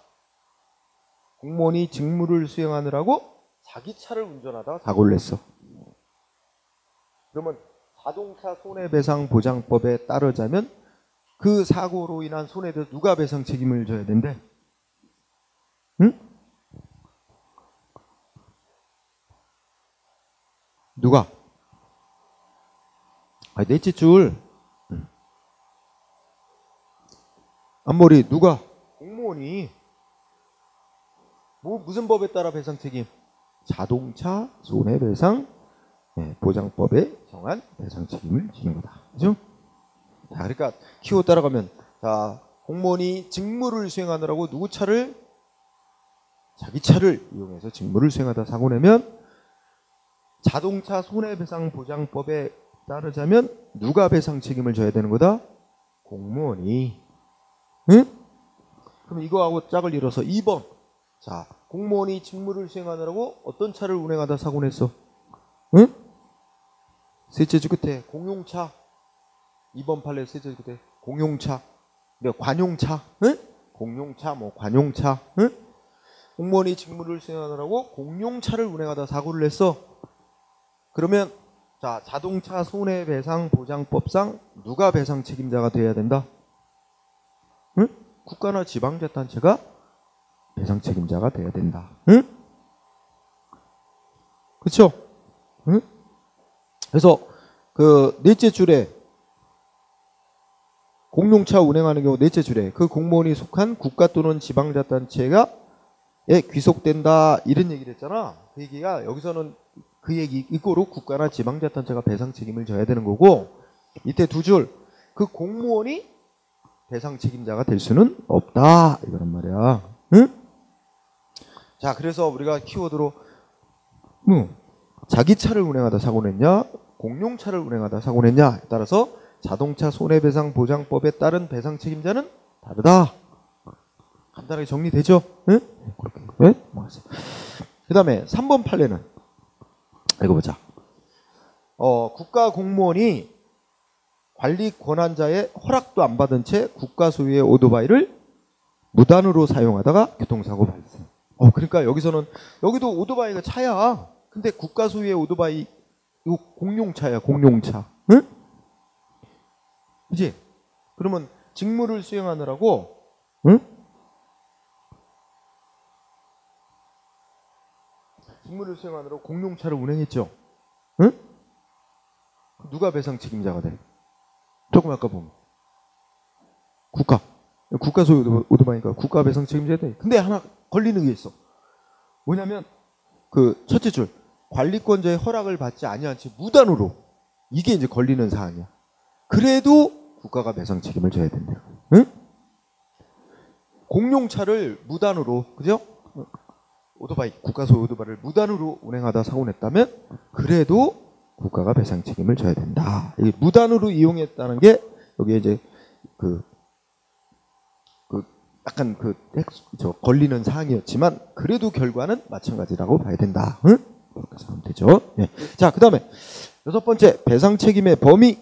Speaker 1: 공무원이 직무를 수행하느라고 자기 차를 운전하다가 사고를 냈어. 그러면 자동차 손해배상보장법에 따르자면 그 사고로 인한 손해에 대해서 누가 배상 책임을 져야 된대? 응? 누가? 넷째 줄. 앞머리 누가? 공무원이. 무슨 법에 따라 배상 책임? 자동차 손해배상 보장법에 정한 배상 책임을 지는 거다. 그죠? 자, 그러니까 키워 따라가면 자, 공무원이 직무를 수행하느라고 누구 차를? 자기 차를 이용해서 직무를 수행하다 사고 내면 자동차 손해배상보장법에 따르자면 누가 배상 책임을 져야 되는 거다? 공무원이. 응? 그럼 이거하고 짝을 이뤄서 2번. 자, 공무원이 직무를 수행하느라고 어떤 차를 운행하다 사고 냈어? 응? 셋째 줄 끝에 공용차. 2번 판례 셋째 줄 끝에 공용차. 관용차. 응? 공용차, 관용차. 응? 공무원이 직무를 수행하느라고 공용차를 운행하다 사고를 냈어. 그러면 자, 자동차 손해배상보장법상 누가 배상 책임자가 돼야 된다? 응? 국가나 지방자치단체가 배상 책임자가 돼야 된다. 응? 그렇죠? 응? 그래서 그 넷째 줄에 공용차 운행하는 경우 넷째 줄에 그 공무원이 속한 국가 또는 지방자치단체가 귀속된다 이런 얘기를 했잖아. 그 얘기가 여기서는 그 얘기 이거로 국가나 지방자치단체가 배상 책임을 져야 되는 거고 밑에 두 줄 그 공무원이 배상 책임자가 될 수는 없다 이거란 말이야. 응? 자, 그래서 우리가 키워드로 자기 차를 운행하다 사고 냈냐 공용차를 운행하다 사고 냈냐에 따라서 자동차 손해배상보장법에 따른 배상 책임자는 다르다. 간단하게 정리되죠? 응? 그렇게. 네? 그 다음에 3번 판례는 읽어보자. 국가 공무원이 관리 권한자의 허락도 안 받은 채 국가 소유의 오토바이를 무단으로 사용하다가 교통사고 발생. 그러니까 여기서는 여기도 오토바이가 차야. 근데 국가 소유의 오토바이 이거 공용차야, 공용차. 응? 그지? 그러면 직무를 수행하느라고 응? 직무를 수행하느라고 공용차를 운행했죠. 응? 누가 배상 책임자가 돼? 조금 아까 보면 국가 소유 오토바이니까 국가 배상 책임자가 돼. 근데 하나 걸리는 게 있어. 뭐냐면 그 첫째 줄 관리권자의 허락을 받지 아니한 채 무단으로 이게 이제 걸리는 사항이야. 그래도 국가가 배상 책임을 져야 된대요. 응? 공용차를 무단으로 그죠? 오토바이 국가소유 오토바이를 무단으로 운행하다 사고 냈다면 그래도 국가가 배상 책임을 져야 된다. 이 무단으로 이용했다는 게 여기에 이제 그 약간 저 걸리는 사항이었지만 그래도 결과는 마찬가지라고 봐야 된다. 응? 그렇게 생각하면 되죠. 예. 자, 그다음에 여섯 번째 배상 책임의 범위.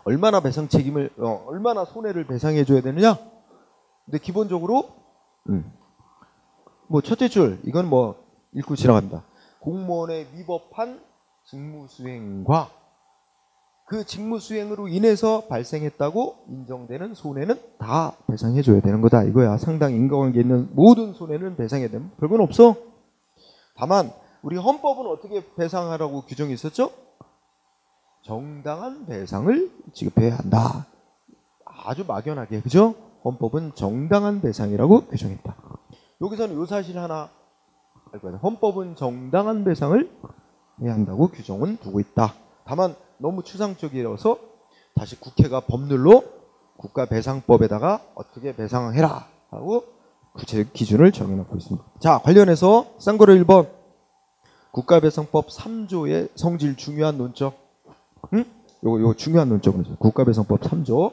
Speaker 1: 얼마나 배상 책임을 얼마나 손해를 배상해 줘야 되느냐? 근데 기본적으로 뭐 첫째 줄 이건 뭐 읽고 지나갑니다. 공무원의 위법한 직무수행과 그 직무수행으로 인해서 발생했다고 인정되는 손해는 다 배상해 줘야 되는 거다 이거야. 상당 인과관계 있는 모든 손해는 배상해야 되면 별건 없어. 다만 우리 헌법은 어떻게 배상하라고 규정이 있었죠? 정당한 배상을 지급해야 한다. 아주 막연하게 그죠? 헌법은 정당한 배상이라고 규정했다. 여기서는 요 사실 하나 알 거야. 헌법은 정당한 배상을 해야 한다고 규정은 두고 있다. 다만 너무 추상적이라서 다시 국회가 법률로 국가배상법에다가 어떻게 배상해라 하고 구체적 기준을 정해놓고 있습니다. 자, 관련해서 쌍거래 1번 국가배상법 3조의 성질 중요한 논점. 요거 중요한 논점은 국가배상법 3조.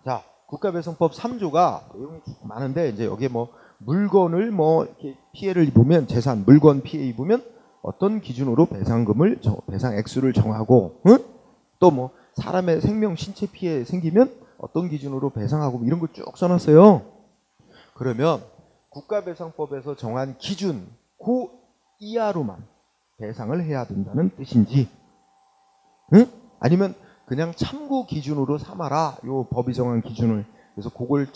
Speaker 1: 자, 국가배상법 3조가 내용이 많은데 이제 여기에 뭐 물건을 뭐 이렇게 피해를 입으면 재산 물건 피해 입으면 어떤 기준으로 배상금을 배상 액수를 정하고 또 뭐 사람의 생명 신체 피해 생기면 어떤 기준으로 배상하고 이런 걸 쭉 써놨어요. 그러면 국가배상법에서 정한 기준 그 이하로만 배상을 해야 된다는 뜻인지 아니면 그냥 참고 기준으로 삼아라. 요 법이 정한 기준을. 그래서 그걸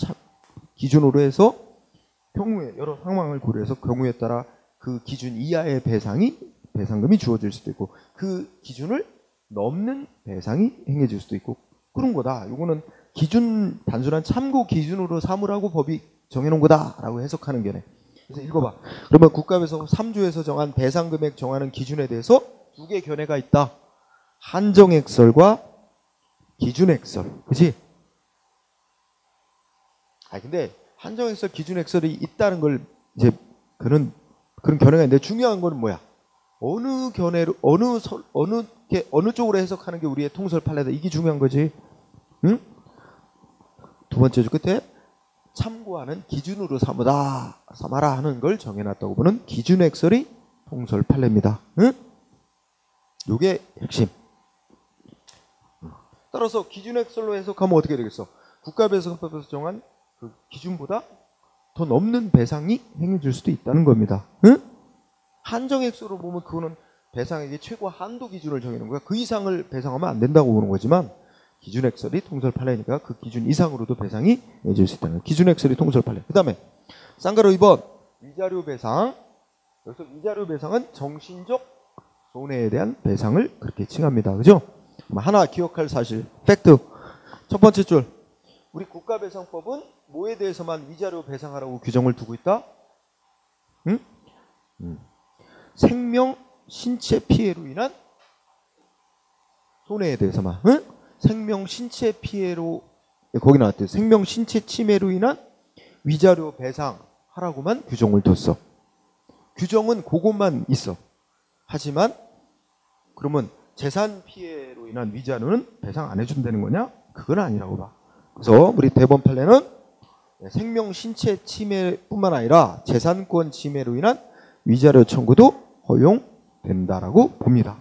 Speaker 1: 기준으로 해서 경우에 여러 상황을 고려해서 경우에 따라 그 기준 이하의 배상금이 주어질 수도 있고 그 기준을 넘는 배상이 행해질 수도 있고 그런 거다. 요거는 기준 단순한 참고 기준으로 삼으라고 법이 정해놓은 거다라고 해석하는 게네. 그래서 읽어봐. 그러면 국가배상법 3조에서 정한 배상금액 정하는 기준에 대해서 두 개 견해가 있다. 한정액설과 기준액설. 그치? 근데 한정액설, 기준액설이 있다는 걸 이제 그런 견해가 있는데 중요한 거는 뭐야? 어느 견해로 어느 쪽으로 해석하는 게 우리의 통설 판례다. 이게 중요한 거지. 응? 두 번째 줄 끝에 참고하는 기준으로 삼아라 하는 걸 정해놨다고 보는 기준액설이 통설 판례입니다. 응? 요게 핵심. 따라서 기준액설로 해석하면 어떻게 되겠어? 국가배상법에서 정한 그 기준보다 더 넘는 배상이 행해질 수도 있다는 겁니다. 응? 한정액수로 보면 그거는 배상액의 최고 한도 기준을 정해놓은 거야. 그 이상을 배상하면 안 된다고 보는 거지만 기준액설이 통설 판례니까 그 기준 이상으로도 배상이 해질 수 있다는 거야. 기준액설이 통설 판례. 그 다음에 쌍가로 2번 위자료 배상. 여기서 위자료 배상은 정신적 손해에 대한 배상을 그렇게 칭합니다. 그죠? 하나 기억할 사실, 팩트. 첫 번째 줄. 우리 국가배상법은 뭐에 대해서만 위자료 배상하라고 규정을 두고 있다? 응? 생명, 신체 피해로 인한 손해에 대해서만. 응? 생명, 신체 피해로 거기 나왔대요. 생명, 신체 침해로 인한 위자료 배상하라고만 규정을 뒀어. 규정은 그것만 있어. 하지만 그러면 재산 피해로 인한 위자료는 배상 안 해준다는 거냐? 그건 아니라고 봐. 그래서 우리 대법 판례는 생명 신체 침해뿐만 아니라 재산권 침해로 인한 위자료 청구도 허용된다라고 봅니다.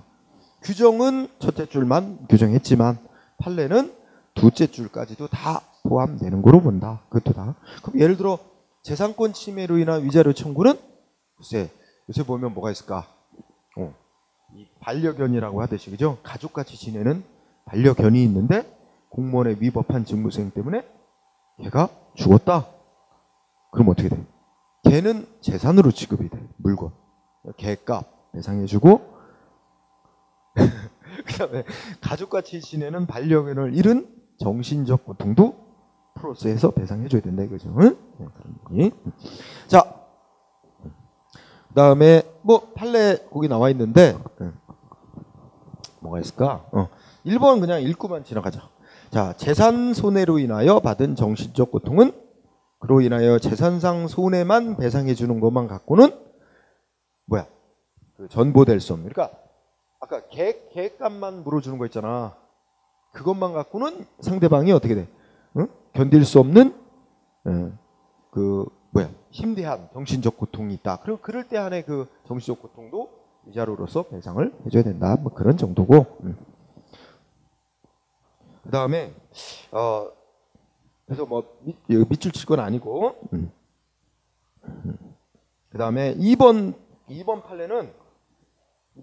Speaker 1: 규정은 첫째 줄만 규정했지만 판례는 둘째 줄까지도 다 포함되는 거로 본다. 그것도 다. 그럼 예를 들어 재산권 침해로 인한 위자료 청구는 글쎄 요새 보면 뭐가 있을까? 이 반려견이라고 하듯이 그죠? 가족같이 지내는 반려견이 있는데 공무원의 위법한 직무수행 때문에 걔가 죽었다. 그럼 어떻게 돼? 걔는 재산으로 지급이 돼. 물건. 걔값 배상해주고 그 다음에 가족같이 지내는 반려견을 잃은 정신적 고통도 플러스해서 배상해줘야 된다 이거죠. 응? 자, 그다음에 뭐 판례 거기 나와 있는데 뭐가 있을까? 1번 그냥 읽고만 지나가자. 자, 재산 손해로 인하여 받은 정신적 고통은 그로 인하여 재산상 손해만 배상해 주는 것만 갖고는 뭐야? 그 전보될 수 없는. 그러니까 아까 계획값만 물어주는 거 있잖아. 그것만 갖고는 상대방이 어떻게 돼? 응? 견딜 수 없는 그 뭐야? 심대한 정신적 고통이 있다. 그리고 그럴 때 한해 그 정신적 고통도 위자료로서 배상을 해줘야 된다. 뭐 그런 정도고. 그 다음에 그래서 뭐 밑줄 칠 건 아니고. 그 다음에 2번 판례는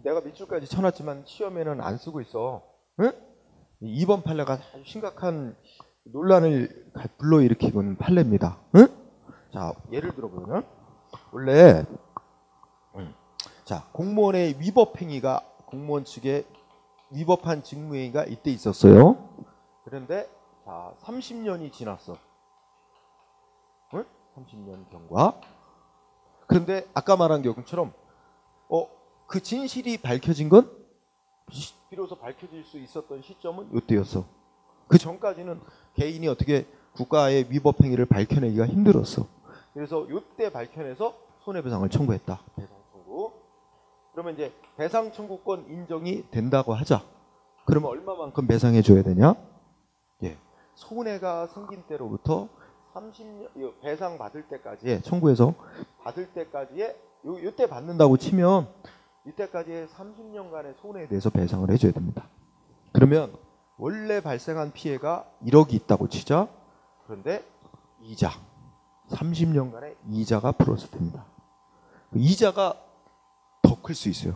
Speaker 1: 내가 밑줄까지 쳐놨지만 시험에는 안 쓰고 있어. 응? 2번 판례가 아주 심각한 논란을 불러일으키는 판례입니다. 응? 자, 예를 들어보면 원래 자, 공무원의 위법 행위가 공무원 측에 위법한 직무행위가 이때 있었어요. 그런데 자, 30년이 지났어. 응? 30년 경과. 그런데 아까 말한 경우처럼 그 진실이 밝혀진 건 비로소 밝혀질 수 있었던 시점은 이때였어. 그 전까지는 개인이 어떻게 국가의 위법 행위를 밝혀내기가 힘들었어. 그래서 이때 밝혀내서 손해배상을 청구했다. 배상 청구. 그러면 이제 배상 청구권 인정이 된다고 하자. 그러면 얼마만큼 배상해 줘야 되냐? 예. 손해가 생긴 때로부터 30년 배상 받을 때까지의 청구해서 받을 때까지의 요때 받는다고 치면 이때까지의 30년간의 손해에 대해서 배상을 해줘야 됩니다. 그러면 원래 발생한 피해가 1억이 있다고 치자. 그런데 이자 30년간의 이자가 플러스 됩니다. 이자가 더 클 수 있어요.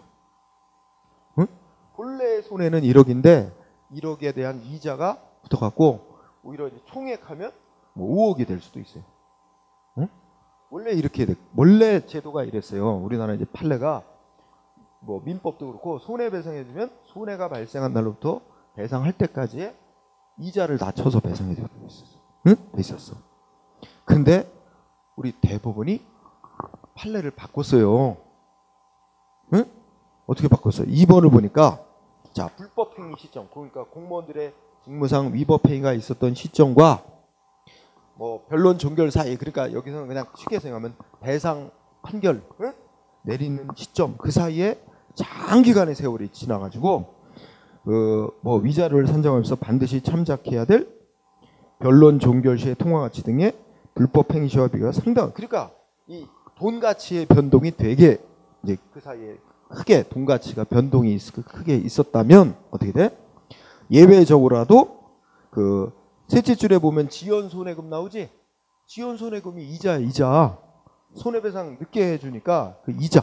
Speaker 1: 응? 본래 손해는 1억인데 1억에 대한 이자가 붙어갖고 오히려 이제 총액하면 뭐 5억이 될 수도 있어요. 응? 원래 제도가 이랬어요. 우리나라 이제 판례가 뭐 민법도 그렇고 손해배상해주면 손해가 발생한 날로부터 배상할 때까지의 이자를 낮춰서 배상해주고 있었어. 응? 있었어. 근데 우리 대법원이 판례를 바꿨어요. 응? 어떻게 바꿨어요? 2번을 보니까 자, 불법행위 시점, 그러니까 공무원들의 직무상 위법행위가 있었던 시점과 뭐 변론 종결 사이, 그러니까 여기서는 그냥 쉽게 생각하면 배상 판결 내리는 시점 그 사이에 장기간의 세월이 지나가지고 뭐 위자료를 산정하면서 반드시 참작해야 될 변론 종결 시의 통화 가치 등의 불법 행위 시와 비교가 상당. 그러니까 이 돈 가치의 변동이 되게 이제 그 사이에 크게 돈 가치가 변동이 크게 있었다면 어떻게 돼? 예외적으로라도 그 셋째 줄에 보면 지연 손해금 나오지? 지연 손해금이 이자. 손해배상 늦게 해주니까 그 이자.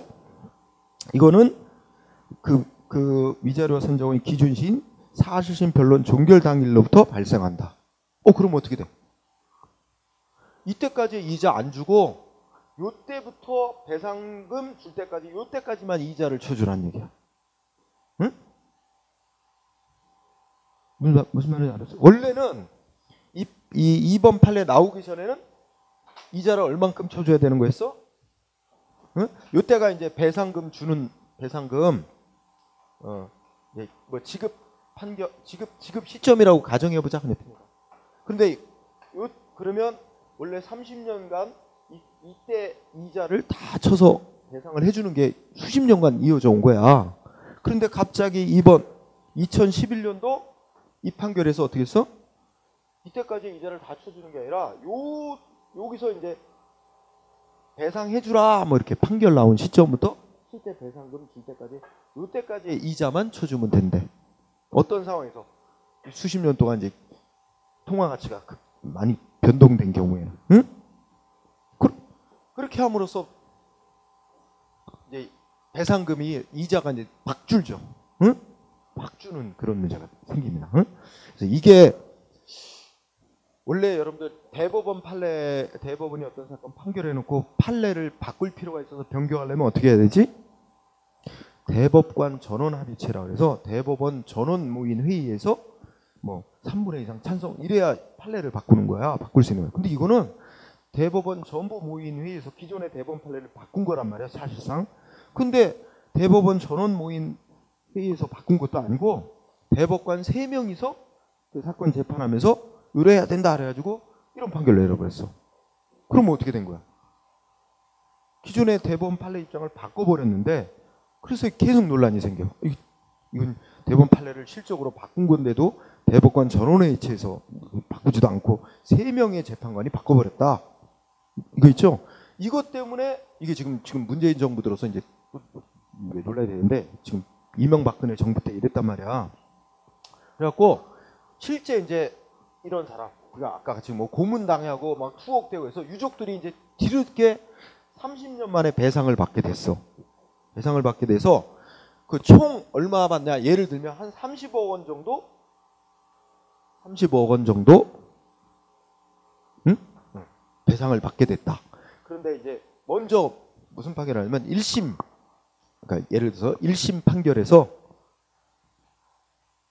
Speaker 1: 이거는 그 위자료 산정의 기준시인 사실심 변론 종결 당일로부터 발생한다. 그럼 어떻게 돼? 이때까지 이자 안 주고 요때부터 배상금 줄 때까지 요때까지만 이자를 쳐주라는 얘기야. 응? 무슨 말인지 알았어? 원래는 이 2번 판례 나오기 전에는 이자를 얼만큼 쳐줘야 되는 거였어? 응? 요때가 이제 배상금 주는 배상금 뭐 지급 시점이라고 가정해 보자. 근데 그러면 원래 30년간 이때 이자를 다 쳐서 배상을 해주는 게 수십 년간 이어져 온 거야. 그런데 갑자기 이번 2011년도 이 판결에서 어떻게 했어? 이때까지 이자를 다 쳐주는 게 아니라 여기서 이제 배상해주라 뭐 이렇게 판결 나온 시점부터 실제 배상금 줄 때까지 요때까지의 이자만 쳐주면 된대. 어떤 상황에서 수십 년 동안 이제 통화 가치가 많이 변동된 경우에는, 응? 그렇게 함으로써 이제 배상금이 이자가 이제 막 줄죠, 응? 막 주는 그런 문제가 생깁니다. 응? 그래서 이게 원래 여러분들 대법원이 어떤 사건 판결해놓고 판례를 바꿀 필요가 있어서 변경하려면 어떻게 해야 되지? 대법관 전원 합의체라 그래서 대법원 전원 모인 회의에서 뭐 3분의 2 이상 찬성 이래야 판례를 바꾸는 거야. 바꿀 수 있는 거야. 근데 이거는 대법원 전부 모인 회의에서 기존의 대법원 판례를 바꾼 거란 말이야. 사실상 근데 대법원 전원 모인 회의에서 바꾼 것도 아니고 대법관 3명이서 그 사건 재판하면서 의뢰해야 된다 그래가지고 이런 판결을 내려버렸어. 그럼 어떻게 된 거야? 기존의 대법원 판례 입장을 바꿔버렸는데 그래서 계속 논란이 생겨. 이건 대법원 판례를 실적으로 바꾼 건데도 대법관 전원회의체에서 바꾸지도 않고 3명의 재판관이 바꿔버렸다. 이거 있죠? 이것 때문에 이게 지금 문재인 정부 들어서 이제 논란이 되는데 지금 이명박근혜 정부 때 이랬단 말이야. 그래갖고 실제 이제 이런 사람, 우리가 아까 같이 뭐 고문당하고 막 투옥되고 해서 유족들이 이제 뒤늦게 30년 만에 배상을 받게 됐어. 배상을 받게 돼서 그 총 얼마 받냐? 예를 들면 한 30억 원 정도? 30억 원 정도? 응? 배상을 받게 됐다. 그런데 이제 먼저 무슨 판결을 하냐면 1심, 그러니까 예를 들어서 1심 판결에서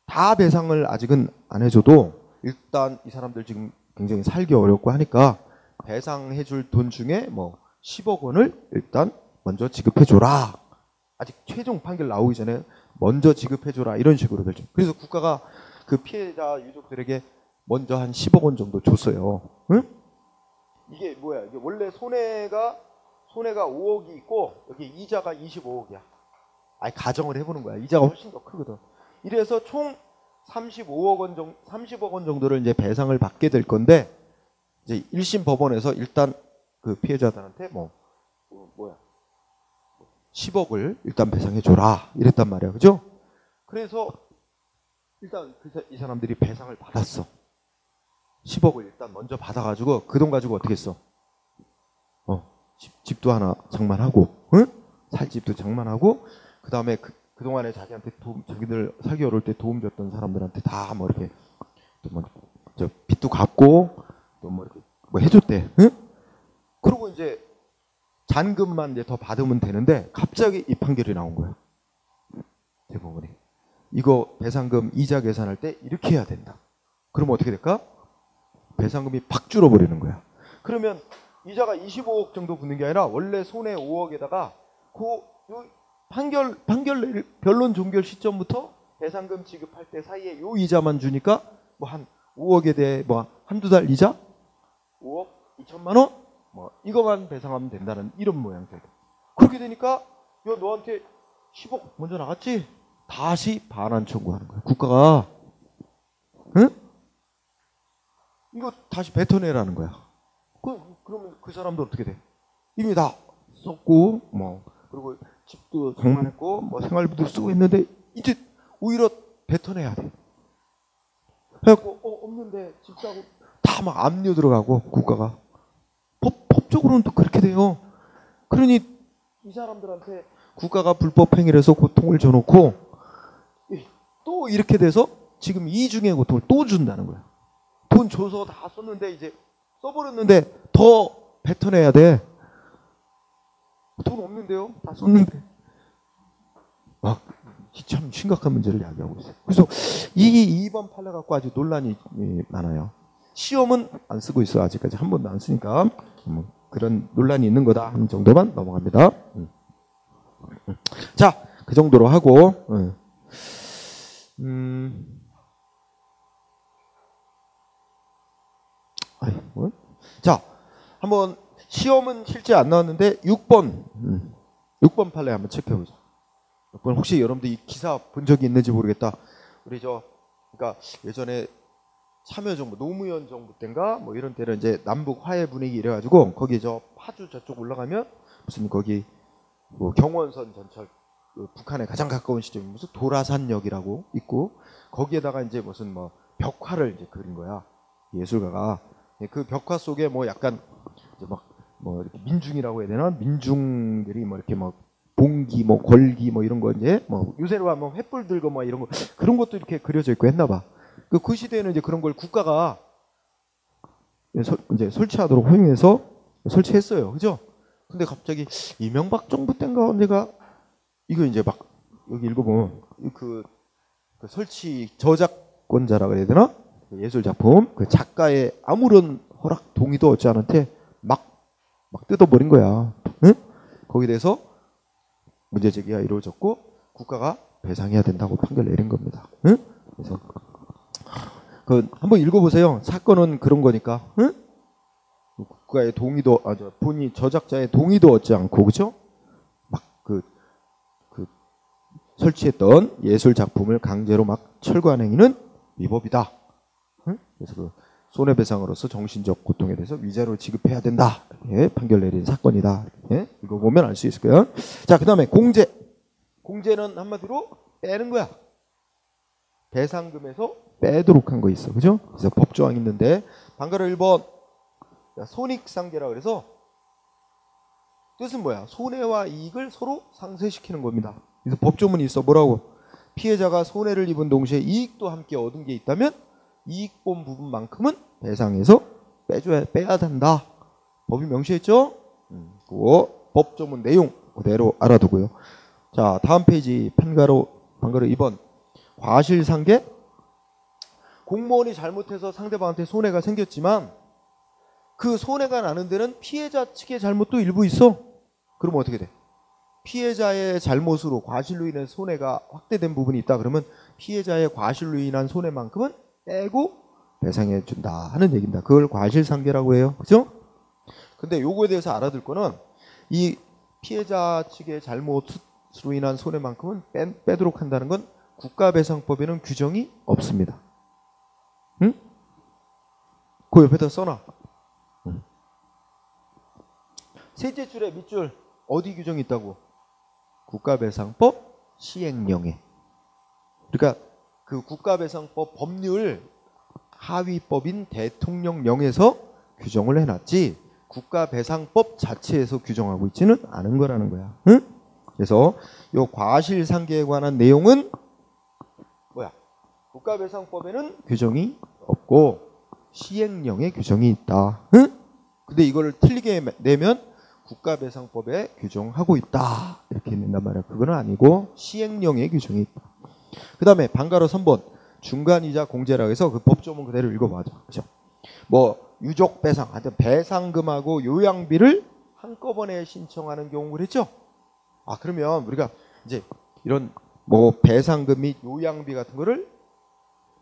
Speaker 1: 다 배상을 아직은 안 해줘도 일단 이 사람들 지금 굉장히 살기 어렵고 하니까 배상해줄 돈 중에 뭐 10억 원을 일단 먼저 지급해줘라. 아직 최종 판결 나오기 전에 먼저 지급해줘라 이런 식으로 결정. 그래서 국가가 그 피해자 유족들에게 먼저 한 10억 원 정도 줬어요. 응? 이게 뭐야? 이게 원래 손해가 5억이 있고 여기 이자가 25억이야. 아니 가정을 해보는 거야. 이자가 훨씬 더 크거든. 이래서 총 35억 원 정도를 이제 배상을 받게 될 건데 이제 1심 법원에서 일단 그 피해자들한테 뭐야 10억을 일단 배상해 줘라 이랬단 말이야. 그죠? 그래서 일단 이 사람들이 배상을 받았어. 10억을 일단 먼저 받아가지고 그 돈 가지고 어떻게 했어? 집도 하나 장만하고, 응? 살 집도 장만하고, 그 다음에 그동안에 자기한테 자기들 살기 어려울 때 도움 줬던 사람들한테 다 뭐 이렇게 저 빚도 갚고 또 뭐 이렇게 뭐 해줬대. 응? 그리고 이제 잔금만 이제 더 받으면 되는데 갑자기 이 판결이 나온 거야. 대법원이. 이거 배상금 이자 계산할 때 이렇게 해야 된다. 그러면 어떻게 될까? 배상금이 팍 줄어버리는 거야. 그러면 이자가 25억 정도 붙는 게 아니라 원래 손해 5억에다가 그 판결 변론 종결 시점부터 배상금 지급할 때 사이에 요 이자만 주니까 뭐 한 5억에 대해 뭐 한두 달 이자? 5억 2천만 원? 뭐 이거만 배상하면 된다는 이런 모양새. 그렇게 되니까 야 너한테 10억 먼저 나갔지? 다시 반환 청구하는 거야. 국가가. 응? 이거 다시 뱉어내라는 거야. 그러면 그 사람도 어떻게 돼? 이미 다 썼고 뭐 그리고 집도 장만했고 뭐 생활비도 쓰고 했는데 이제 오히려 뱉어내야 돼. 그래갖고 없는데 집 사고 다 막 압류 들어가고 국가가 법적으로는 또 그렇게 돼요. 그러니 이 사람들한테 국가가 불법 행위를 해서 고통을 줘놓고 또 이렇게 돼서 지금 이중의 고통을 또 준다는 거야. 돈 줘서 다 썼는데 이제 써버렸는데 더 뱉어내야 돼. 돈 없는데요? 다 썼는데. 참 심각한 문제를 야기하고 있어요. 그래서 이 2번 판례 갖고 아주 논란이 많아요. 시험은 안 쓰고 있어. 아직까지 한 번도 안 쓰니까 그런 논란이 있는 거다 하는 정도만 넘어갑니다. 자, 그 정도로 하고 자, 한번 시험은 실제 안 나왔는데 6번 판례 한번 체크해보자. 6번 혹시 여러분들 이 기사 본 적이 있는지 모르겠다. 우리 그러니까 예전에 참여정부 노무현 정부 때인가 뭐 이런 때는 이제 남북 화해 분위기 이래가지고 거기 파주 저쪽 올라가면 무슨 거기 뭐 경원선 전철 북한에 가장 가까운 시점이 무슨 도라산역이라고 있고 거기에다가 이제 무슨 뭐 벽화를 이제 그린 거야. 예술가가. 그 벽화 속에 뭐 약간 이제 뭐 이렇게 민중이라고 해야 되나? 민중들이 뭐 이렇게 뭐 봉기 뭐 걸기 뭐 이런 거 이제 뭐 요새로 하면 횃불 들고 뭐 이런 거 그런 것도 이렇게 그려져 있고 했나 봐. 그 시대에는 이제 그런 걸 국가가 이제 설치하도록 허용해서 설치했어요. 그죠? 근데 갑자기 이명박 정부 때인가 언제가 이거 이제 막 여기 읽어보면 그 설치 저작권자라고 해야 되나? 그 예술 작품 그 작가의 아무런 허락 동의도 얻지 않은데 막 뜯어버린 거야. 응? 거기에 대해서 문제 제기가 이루어졌고 국가가 배상해야 된다고 판결 내린 겁니다. 응? 그래서 그 한번 읽어보세요. 사건은 그런 거니까. 응? 국가의 동의도 본인 저작자의 동의도 얻지 않고 그죠? 막 그 설치했던 예술 작품을 강제로 막 철거한 행위는 위법이다. 응? 그래서 그 손해배상으로서 정신적 고통에 대해서 위자료를 지급해야 된다. 예, 판결 내린 사건이다. 예, 읽어보면 알 수 있을 거예요. 자, 그 다음에 공제. 공제는 한마디로 빼는 거야. 배상금에서 빼도록 한 거 있어. 그죠? 그래서 법조항이 있는데 방가로 1번 손익상계라 그래서 뜻은 뭐야? 손해와 이익을 서로 상쇄시키는 겁니다. 그래서 법조문이 있어. 뭐라고? 피해자가 손해를 입은 동시에 이익도 함께 얻은 게 있다면 이익 본 부분만큼은 배상해서 빼야 된다. 법이 명시했죠? 그 법조문 내용 그대로 알아두고요. 자, 다음 페이지 방가로 2번 과실상계. 공무원이 잘못해서 상대방한테 손해가 생겼지만 그 손해가 나는 데는 피해자 측의 잘못도 일부 있어. 그러면 어떻게 돼? 피해자의 잘못으로 과실로 인해 손해가 확대된 부분이 있다. 그러면 피해자의 과실로 인한 손해만큼은 빼고 배상해 준다 하는 얘기입니다. 그걸 과실상계라고 해요. 그죠? 근데 요거에 대해서 알아둘 거는 이 피해자 측의 잘못으로 인한 손해만큼은 빼도록 한다는 건 국가배상법에는 규정이 없습니다. 응? 그 옆에다 써놔. 셋째 줄에 밑줄 어디 규정이 있다고? 국가배상법 시행령에. 그러니까 그 국가배상법 법률 하위법인 대통령령에서 규정을 해놨지 국가배상법 자체에서 규정하고 있지는 않은 거라는 거야. 응? 그래서 요 과실상계에 관한 내용은 뭐야? 국가배상법에는 규정이 없고 시행령에 규정이 있다. 응? 근데 이거를 틀리게 내면 국가배상법에 규정하고 있다 이렇게 낸단 말이야. 그건 아니고 시행령에 규정이 있다. 그 다음에 방가로 3번 중간이자 공제라고 해서 그 법조문 그대로 읽어봐줘. 그죠? 뭐 유족배상 하여튼 배상금하고 요양비를 한꺼번에 신청하는 경우 그랬죠? 아, 그러면 우리가 이제 이런 뭐 배상금 및 요양비 같은 거를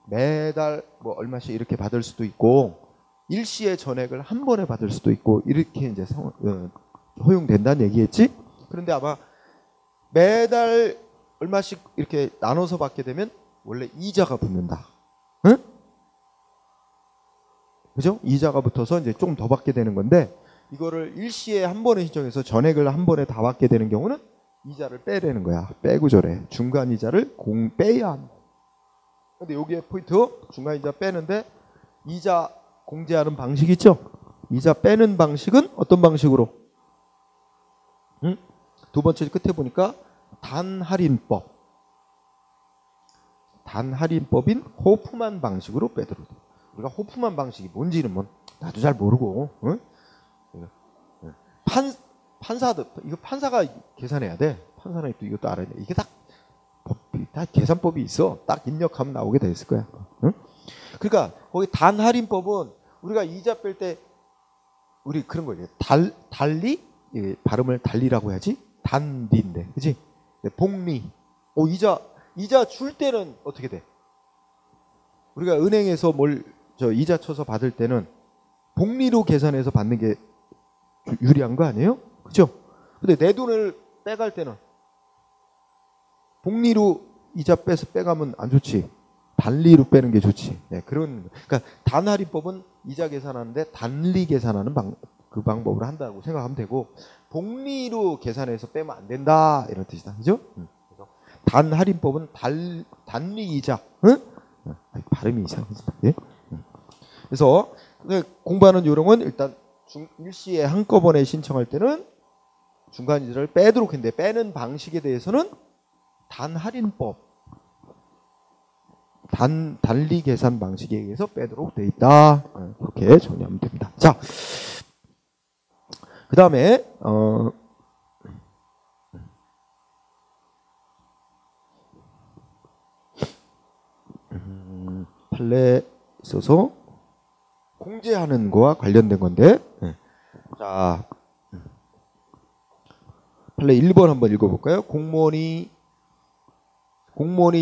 Speaker 1: 매달 뭐 얼마씩 이렇게 받을 수도 있고 일시의 전액을 한 번에 받을 수도 있고 이렇게 이제 허용된다는 얘기겠지? 그런데 아마 매달 얼마씩 이렇게 나눠서 받게 되면 원래 이자가 붙는다. 응? 그죠? 이자가 붙어서 이제 조금 더 받게 되는 건데 이거를 일시에 한 번에 신청해서 전액을 한 번에 다 받게 되는 경우는 이자를 빼라는 거야. 빼고 저래. 중간 이자를 빼야 한다. 근데 여기에 포인트 중간 이자 빼는데 이자 공제하는 방식이 있죠? 이자 빼는 방식은 어떤 방식으로? 응? 두 번째 끝에 보니까 단할인법. 단할인법인 호프만 방식으로 빼도록 돼. 우리가 호프만 방식이 뭔지는 뭐 나도 잘 모르고, 응? 판사도 이거 판사가 계산해야 돼. 판사는 또 이것도 알아야 돼. 이게 다 계산법이 있어. 딱 입력하면 나오게 돼 있을 거야. 응? 그러니까 거기 단할인법은 우리가 이자 뺄 때 우리 그런 거예요. 달리 발음을 달리라고 해야지. 단리인데, 그렇지? 복리. 이자 줄 때는 어떻게 돼? 우리가 은행에서 이자 쳐서 받을 때는 복리로 계산해서 받는 게 유리한 거 아니에요? 그죠? 근데 내 돈을 빼갈 때는 복리로 이자 빼가면 안 좋지. 단리로 빼는 게 좋지. 네, 그러니까 단할인법은 이자 계산하는데 단리 계산하는 그 방법으로 한다고 생각하면 되고 복리로 계산해서 빼면 안 된다 이런 뜻이다. 그죠? 그래서 단할인법은 단리 이자. 응? 발음이 이상해진다. 예? 그래서 공부하는 요령은 일단 일시에 한꺼번에 신청할 때는 중간 이자를 빼도록 했는데 빼는 방식에 대해서는 단할인법 단리 계산 방식에 의해서 빼도록 돼 있다. 그렇게 정리하면 됩니다. 자, 그 다음에 판례에 있어서 공제하는 거와 관련된 건데, 자, 판례 1번 한번 읽어볼까요? 공무원이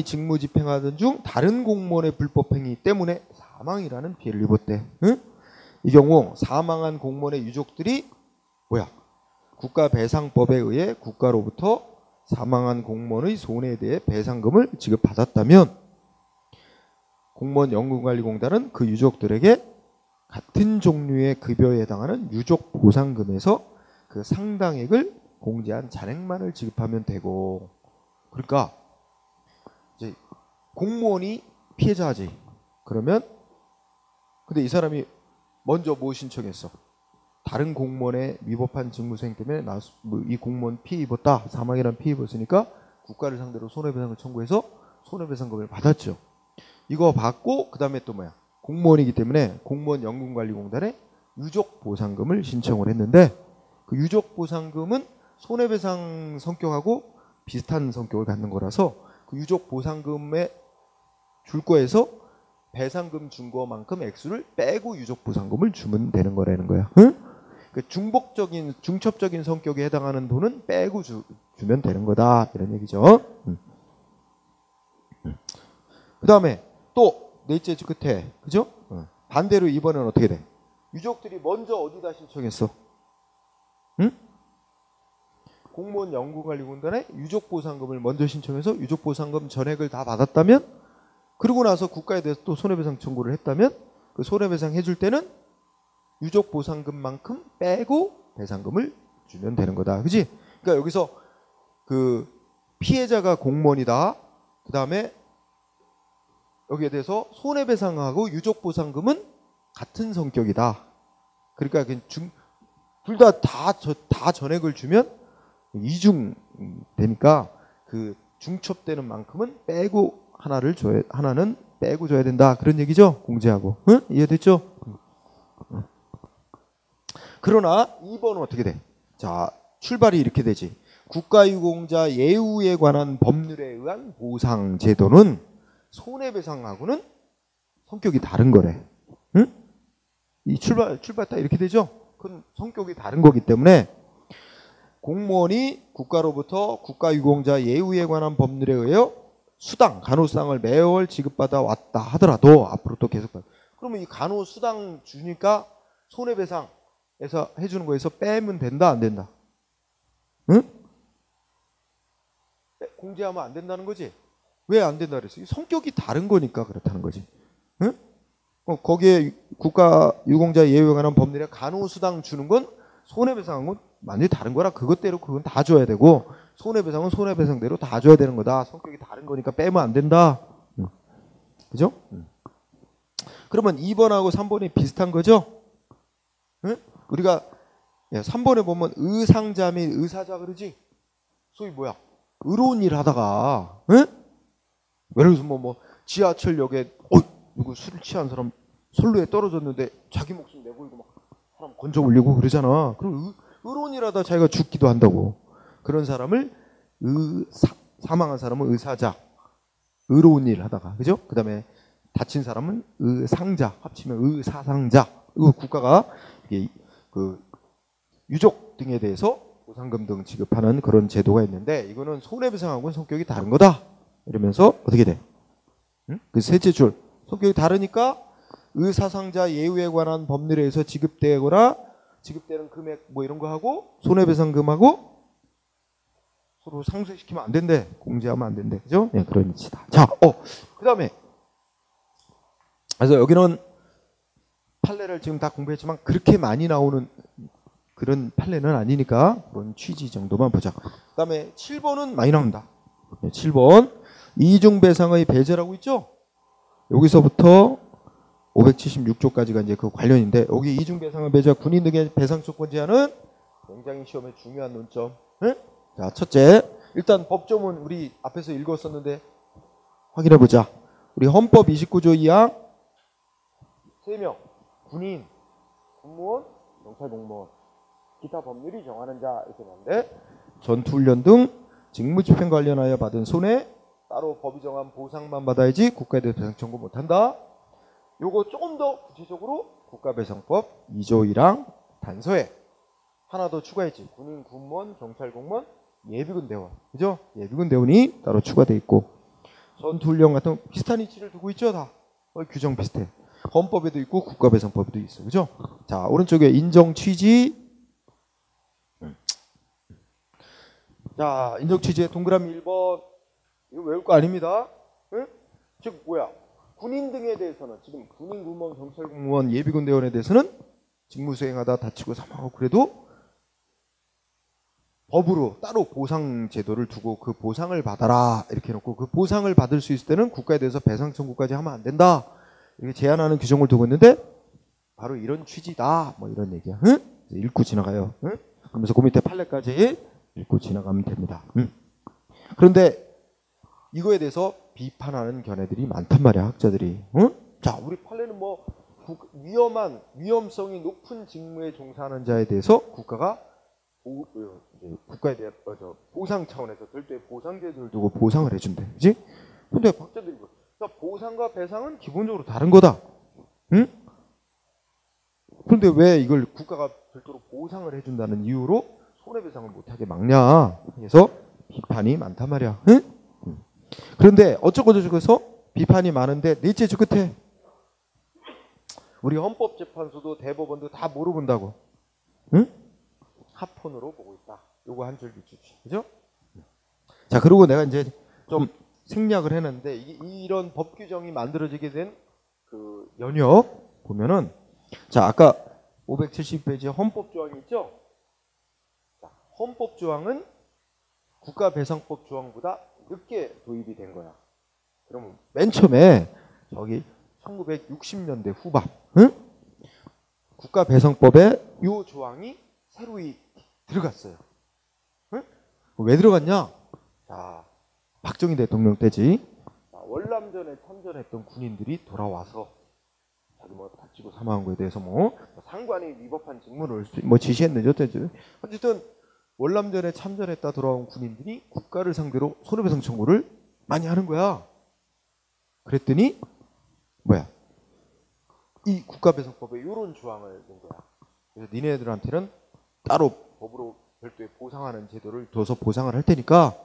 Speaker 1: 직무 집행하던 중 다른 공무원의 불법 행위 때문에 사망이라는 피해를 입었대. 응? 이 경우 사망한 공무원의 유족들이 국가배상법에 의해 국가로부터 사망한 공무원의 손해에 대해 배상금을 지급받았다면 공무원연금관리공단은 그 유족들에게 같은 종류의 급여에 해당하는 유족보상금에서 그 상당액을 공제한 잔액만을 지급하면 되고, 그러니까 이제 공무원이 피해자지. 그러면 근데 이 사람이 먼저 뭐 신청했어? 다른 공무원의 위법한 직무수행 때문에 이 공무원 피해 입었다. 사망이란 피해 입었으니까 국가를 상대로 손해배상을 청구해서 손해배상금을 받았죠. 이거 받고 그 다음에 또 공무원이기 때문에 공무원연금관리공단에 유족보상금을 신청을 했는데 그 유족보상금은 손해배상 성격하고 비슷한 성격을 갖는 거라서 그 유족보상금에 줄 거에서 배상금 준 거만큼 액수를 빼고 유족보상금을 주면 되는 거라는 거야. 응? 그 중첩적인 성격에 해당하는 돈은 빼고 주면 되는 거다. 이런 얘기죠. 그 다음에 또 넷째 끝에, 그죠? 반대로 이번엔 어떻게 돼? 유족들이 먼저 어디다 신청했어? 응? 공무원 연금관리공단에 유족보상금을 먼저 신청해서 유족보상금 전액을 다 받았다면, 그러고 나서 국가에 대해서 또 손해배상 청구를 했다면 그 손해배상 해줄 때는 유족보상금만큼 빼고 배상금을 주면 되는 거다. 그지? 그러니까 여기서 그 피해자가 공무원이다. 그 다음에 여기에 대해서 손해배상하고 유족보상금은 같은 성격이다. 그러니까 둘 다 전액을 주면 이중 되니까 그 중첩되는 만큼은 빼고 하나는 빼고 줘야 된다. 그런 얘기죠. 공제하고. 응? 이해됐죠? 그러나 2번은 어떻게 돼? 자, 출발이 이렇게 되지. 국가유공자 예우에 관한 법률에 의한 보상 제도는 손해배상하고는 성격이 다른 거래. 응? 이 출발 딱 이렇게 되죠? 그건 성격이 다른 거기 때문에 공무원이 국가로부터 국가유공자 예우에 관한 법률에 의해 간호수당을 매월 지급받아 왔다 하더라도 앞으로 또 계속 그러면 이 간호수당 주니까 손해배상에서 해주는 거에서 빼면 된다 안 된다? 응? 공제하면 안 된다는 거지? 왜 안 된다 그랬어? 성격이 다른 거니까 그렇다는 거지. 응? 거기에 국가유공자 예우에 관한 법률에 간호수당 주는 건 손해배상한 건 완전히 다른 거라 그것대로 그건 다 줘야 되고 손해배상은 손해배상대로 다 줘야 되는 거다. 성격이 다른 거니까 빼면 안 된다. 그죠? 그러면 2번하고 3번이 비슷한 거죠? 응? 우리가 3번에 보면 의상자 및 의사자 그러지? 소위 의로운 일 하다가 응? 예를 들어서 뭐 지하철역에 누구 술을 취한 사람 선로에 떨어졌는데 자기 목숨 내걸고 막 사람 건져 올리고 그러잖아. 그럼 의로운 일 하다 자기가 죽기도 한다고. 그런 사람을 사망한 사람은 의사자, 의로운 일 하다가, 그죠? 그 다음에 다친 사람은 의상자, 합치면 의사상자. 국가가 그 유족 등에 대해서 보상금 등 지급하는 그런 제도가 있는데 이거는 손해배상하고는 성격이 다른 거다. 이러면서 어떻게 돼? 응? 그 셋째 줄 성격이 다르니까 의사상자 예우에 관한 법률에 의해서 지급되는 금액 이런 거 하고 손해배상금하고 서로 상쇄시키면 안 된대. 공제하면 안 된대. 그죠? 네, 그런 이치다. 자, 그 다음에 그래서 여기는 판례를 지금 다 공부했지만 그렇게 많이 나오는 그런 판례는 아니니까 그런 취지 정도만 보자. 그 다음에 7번은 많이 나온다. 7번 이중배상의 배제라고 있죠? 여기서부터 576조까지가 이제 그 관련인데 여기 이중배상의 배제와 군인 등의 배상 조건 제한은 굉장히 시험에 중요한 논점. 네? 자, 첫째, 일단 법조문 우리 앞에서 읽었었는데 확인해 보자. 우리 헌법 29조 2항 3명 군인, 공무원, 경찰 공무원, 기타 법률이 정하는 자 이렇게 나오는데 전투훈련 등 직무집행 관련하여 받은 손해 따로 법이 정한 보상만 받아야지 국가에 대해 배상 청구 못한다. 요거 조금 더 구체적으로 국가배상법 2조 1항 단서에 하나 더 추가했지. 군인, 군무원, 경찰 공무원, 예비군 대원, 그죠? 예비군 대원이 따로 추가돼 있고, 전투훈련 같은 비슷한 위치를 두고 있죠, 다. 규정 비슷해. 헌법에도 있고 국가배상법에도 있어, 그죠? 자, 오른쪽에 인정 취지. 자, 인정 취지의 동그라미 1번. 이거 외울 거 아닙니다. 응? 즉 뭐야? 군인 등에 대해서는 지금 군인, 군무원, 경찰 공무원, 예비군 대원에 대해서는 직무 수행하다 다치고 사망하고 그래도 법으로 따로 보상 제도를 두고 그 보상을 받아라 이렇게 해놓고, 그 보상을 받을 수 있을 때는 국가에 대해서 배상 청구까지 하면 안 된다 이렇게 제한하는 규정을 두고 있는데, 바로 이런 취지다 뭐 이런 얘기야. 응? 읽고 지나가요. 응? 그러면서 그 밑에 판례까지 읽고 지나가면 됩니다. 응? 그런데 이거에 대해서 비판하는 견해들이 많단 말이야, 학자들이. 응? 자, 우리 판례는 뭐 위험성이 높은 직무에 종사하는 자에 대해서 국가가 국가에 대한 보상 차원에서 별도의 보상제도를 두고 보상을 해준대, 그지? 근데 학자들이 보상과 배상은 기본적으로 다른 거다. 응? 그런데 왜 이걸 국가가 별도로 보상을 해준다는 이유로 손해배상을 못하게 막냐 해서 비판이 많단 말이야. 응? 그런데 어쩌고저쩌고 해서 비판이 많은데 넷째 주 끝에 우리 헌법재판소도 대법원도 다 뭐로 본다고? 응? 합헌으로 보고 있다. 요거 한 줄기 주지, 그죠? 자, 그리고 내가 이제 좀 생략을 해놨는데 이런 법 규정이 만들어지게 된 그 연역 보면은, 자, 아까 570페이지에 헌법 조항이 있죠? 자, 헌법 조항은 국가배상법 조항보다 늦게 도입이 된 거야. 그러면 맨 처음에 저기 1960년대 후반, 응? 국가배상법에 이 조항이 새로이 들어갔어요. 응? 왜 들어갔냐? 자, 박정희 대통령 때지. 자, 월남전에 참전했던 군인들이 돌아와서 자기 뭐 다치고 사망한 거에 대해서 뭐 상관이 위법한 직무를 뭐 지시했는지 어쨌든 어쨌든 월남전에 참전했다 돌아온 군인들이 국가를 상대로 손해배상 청구를 많이 하는 거야. 그랬더니 뭐야? 이 국가배상법에 이런 조항을 낸 거야. 그래서 니네들한테는 따로 법으로 별도의 보상하는 제도를 둬서 보상을 할 테니까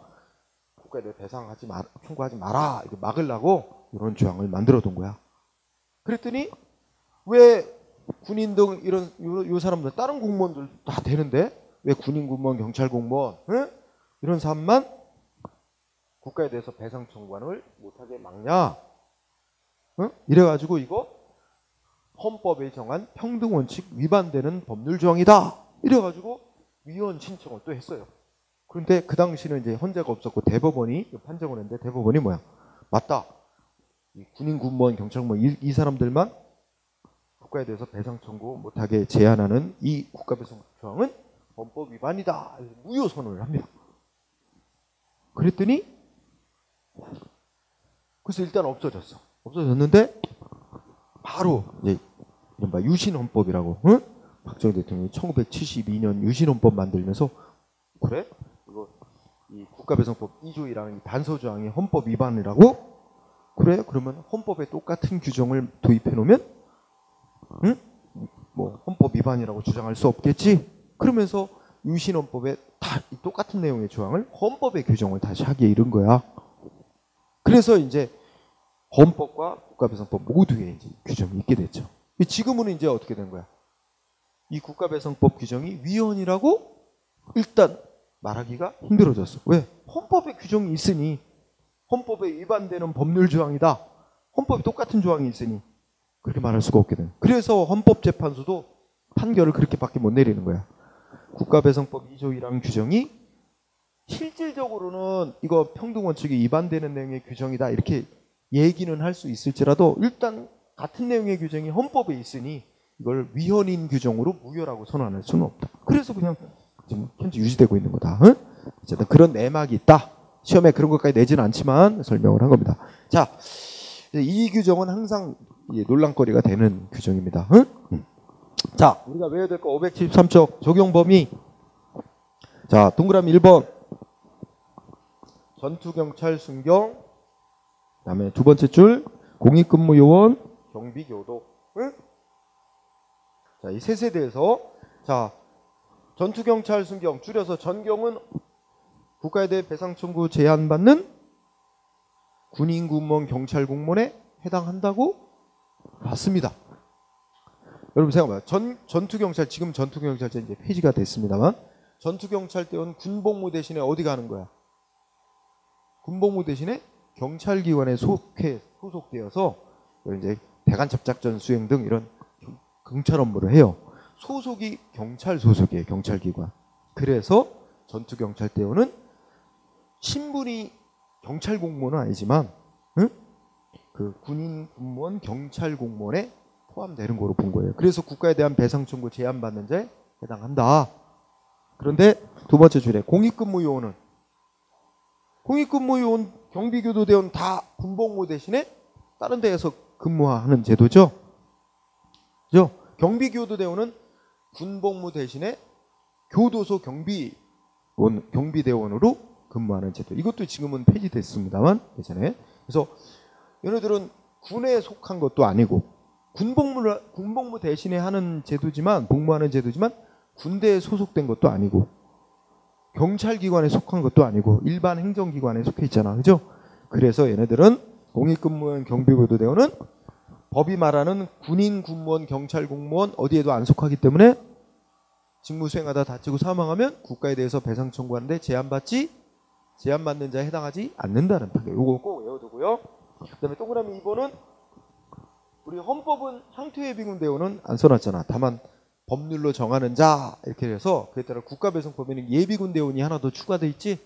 Speaker 1: 국가에 대해 배상하지 마, 청구하지 마라. 이렇게 막으려고 이런 조항을 만들어 둔 거야. 그랬더니 왜 군인 등 이런 요 사람들 다른 공무원들 다 되는데 왜 군인, 군무원, 경찰 공무원, 응? 이런 사람만 국가에 대해서 배상 청구를 못하게 막냐? 응? 이래가지고 이거 헌법에 정한 평등 원칙 위반되는 법률 조항이다. 이래가지고 위헌 신청을 또 했어요. 그런데 그 당시는 이제 헌재가 없었고 대법원이 판정을 했는데, 대법원이 뭐야? 맞다. 이 군인, 군무원, 경찰공무원 이 사람들만 국가에 대해서 배상 청구 못하게 제한하는 이 국가배상 조항은 헌법 위반이다. 무효 선언을 합니다. 그랬더니 그래서 일단 없어졌어. 없어졌는데 바로 이제 이른바 유신헌법이라고, 응? 박정희 대통령이 1972년 유신헌법 만들면서 그래? 이거 이 국가배상법 2조 1항 이 단서조항이 헌법 위반이라고? 그래? 그러면 헌법에 똑같은 규정을 도입해 놓으면 응? 뭐 헌법 위반이라고 주장할 수 없겠지? 그러면서 유신헌법에 다 똑같은 내용의 조항을 헌법의 규정을 다시 하기에 이른 거야. 그래서 이제 헌법과 국가배상법 모두에 이제 규정이 있게 됐죠. 지금은 이제 어떻게 된 거야? 이 국가배상법 규정이 위헌이라고 일단 말하기가 힘들어졌어. 왜? 헌법에 규정이 있으니, 헌법에 위반되는 법률 조항이다. 헌법에 똑같은 조항이 있으니 그렇게 말할 수가 없게 돼. 그래서 헌법재판소도 판결을 그렇게밖에 못 내리는 거야. 국가배상법 2조 1항 규정이 실질적으로는 이거 평등원칙에 위반되는 내용의 규정이다 이렇게 얘기는 할 수 있을지라도 일단 같은 내용의 규정이 헌법에 있으니 이걸 위헌인 규정으로 무효라고 선언할 수는 없다. 그래서 그냥 지금 현재 유지되고 있는 거다. 응? 어쨌든 그런 내막이 있다. 시험에 그런 것까지 내지는 않지만 설명을 한 겁니다. 자, 이 규정은 항상 논란거리가 되는 규정입니다. 응? 자, 우리가 외워야 될 거 573쪽 적용 범위. 자, 동그라미 1번 전투경찰 순경, 그다음에 두 번째 줄 공익근무요원, 경비교독. 응? 자, 이 세 세대에서 자 전투경찰 순경 줄여서 전경은 국가에 대해 배상 청구 제한받는 군인, 군무원, 경찰, 공무원에 해당한다고 봤습니다. 여러분 생각해봐요. 전투경찰, 지금 전투경찰제 이제 폐지가 됐습니다만, 전투경찰대원 군복무 대신에 어디 가는 거야? 군복무 대신에 경찰기관에 소속되어서 이제 대간첩작전 수행 등 이런 경찰 업무를 해요. 소속이 경찰 소속이에요. 경찰기관. 그래서 전투경찰대원은 신분이 경찰 공무원은 아니지만, 응? 그 군인, 군무원, 경찰 공무원에 포함되는 거로 본 거예요. 그래서 국가에 대한 배상 청구 제한받는 자에 해당한다. 그런데 두 번째 줄에 공익근무요원은, 공익근무요원, 경비교도대원 다 군복무 대신에 다른 데에서 근무하는 제도죠. 그죠? 경비교도대원은 군복무 대신에 교도소 경비대원으로 근무하는 제도. 이것도 지금은 폐지됐습니다만 예전에. 그래서 얘네들은 군에 속한 것도 아니고 군복무 대신에 하는 제도지만, 복무하는 제도지만 군대에 소속된 것도 아니고 경찰기관에 속한 것도 아니고 일반 행정기관에 속해 있잖아. 그죠? 그래서 얘네들은 공익근무원, 경비교도대원은 법이 말하는 군인, 군무원, 경찰, 공무원 어디에도 안 속하기 때문에 직무 수행하다 다치고 사망하면 국가에 대해서 배상 청구하는데 제한받는 자에 해당하지 않는다는 판결. 이거 꼭 외워두고요. 그다음에 동그라미 2번은 우리 헌법은 향토예비군 대원은 안 써놨잖아. 다만 법률로 정하는 자 이렇게 해서 그에 따라 국가배상법에는 예비군 대원이 하나 더 추가돼 있지.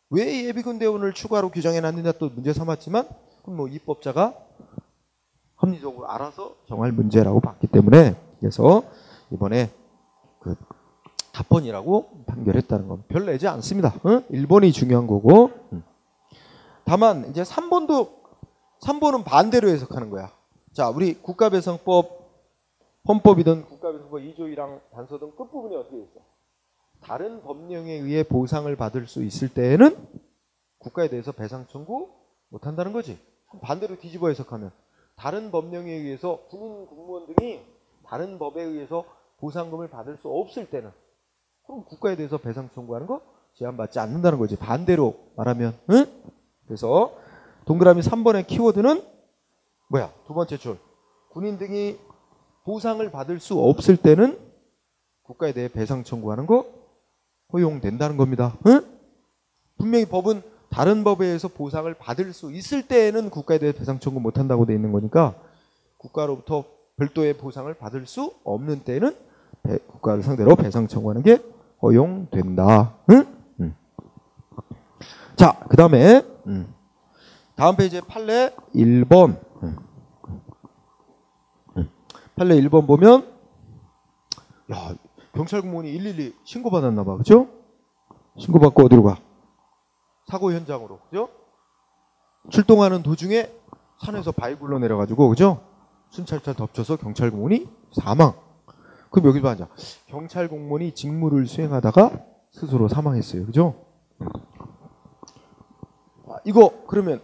Speaker 1: 왜 예비군 대원을 추가로 규정해놨느냐 또 문제 삼았지만 그럼 뭐 입법자가 합리적으로 알아서 정할 문제라고 봤기 때문에, 그래서 이번에 그 답번이라고 판결했다는 건 별 내지 않습니다. 응? 1번이 중요한 거고. 다만 이제 3번은 반대로 해석하는 거야. 자, 우리 국가배상법, 헌법이든 국가배상법 2조 1항 단서 등 끝부분이 어떻게 있어? 다른 법령에 의해 보상을 받을 수 있을 때에는 국가에 대해서 배상 청구 못한다는 거지. 반대로 뒤집어 해석하면 다른 법령에 의해서 군인, 공무원 등이 다른 법에 의해서 보상금을 받을 수 없을 때는 그럼 국가에 대해서 배상 청구하는 거 제한받지 않는다는 거지. 반대로 말하면. 응? 그래서 동그라미 3번의 키워드는 뭐야? 두 번째 줄. 군인 등이 보상을 받을 수 없을 때는 국가에 대해 배상 청구하는 거 허용된다는 겁니다. 응? 분명히 법은 다른 법에 의해서 보상을 받을 수 있을 때에는 국가에 대해 배상 청구 못한다고 돼 있는 거니까 국가로부터 별도의 보상을 받을 수 없는 때는 국가를 상대로 배상 청구하는 게 허용된다. 응? 자, 그 다음에 다음 페이지에 판례 1번. 판례 1번 보면 야, 경찰 공무원이 112 신고받았나 봐. 그죠? 신고받고 어디로 가? 사고 현장으로. 그죠? 출동하는 도중에 산에서 바위 굴러 내려가지고, 그죠? 순찰차 덮쳐서 경찰 공무원이 사망. 그럼 여기 봐. 경찰 공무원이 직무를 수행하다가 스스로 사망했어요. 그죠? 이거 그러면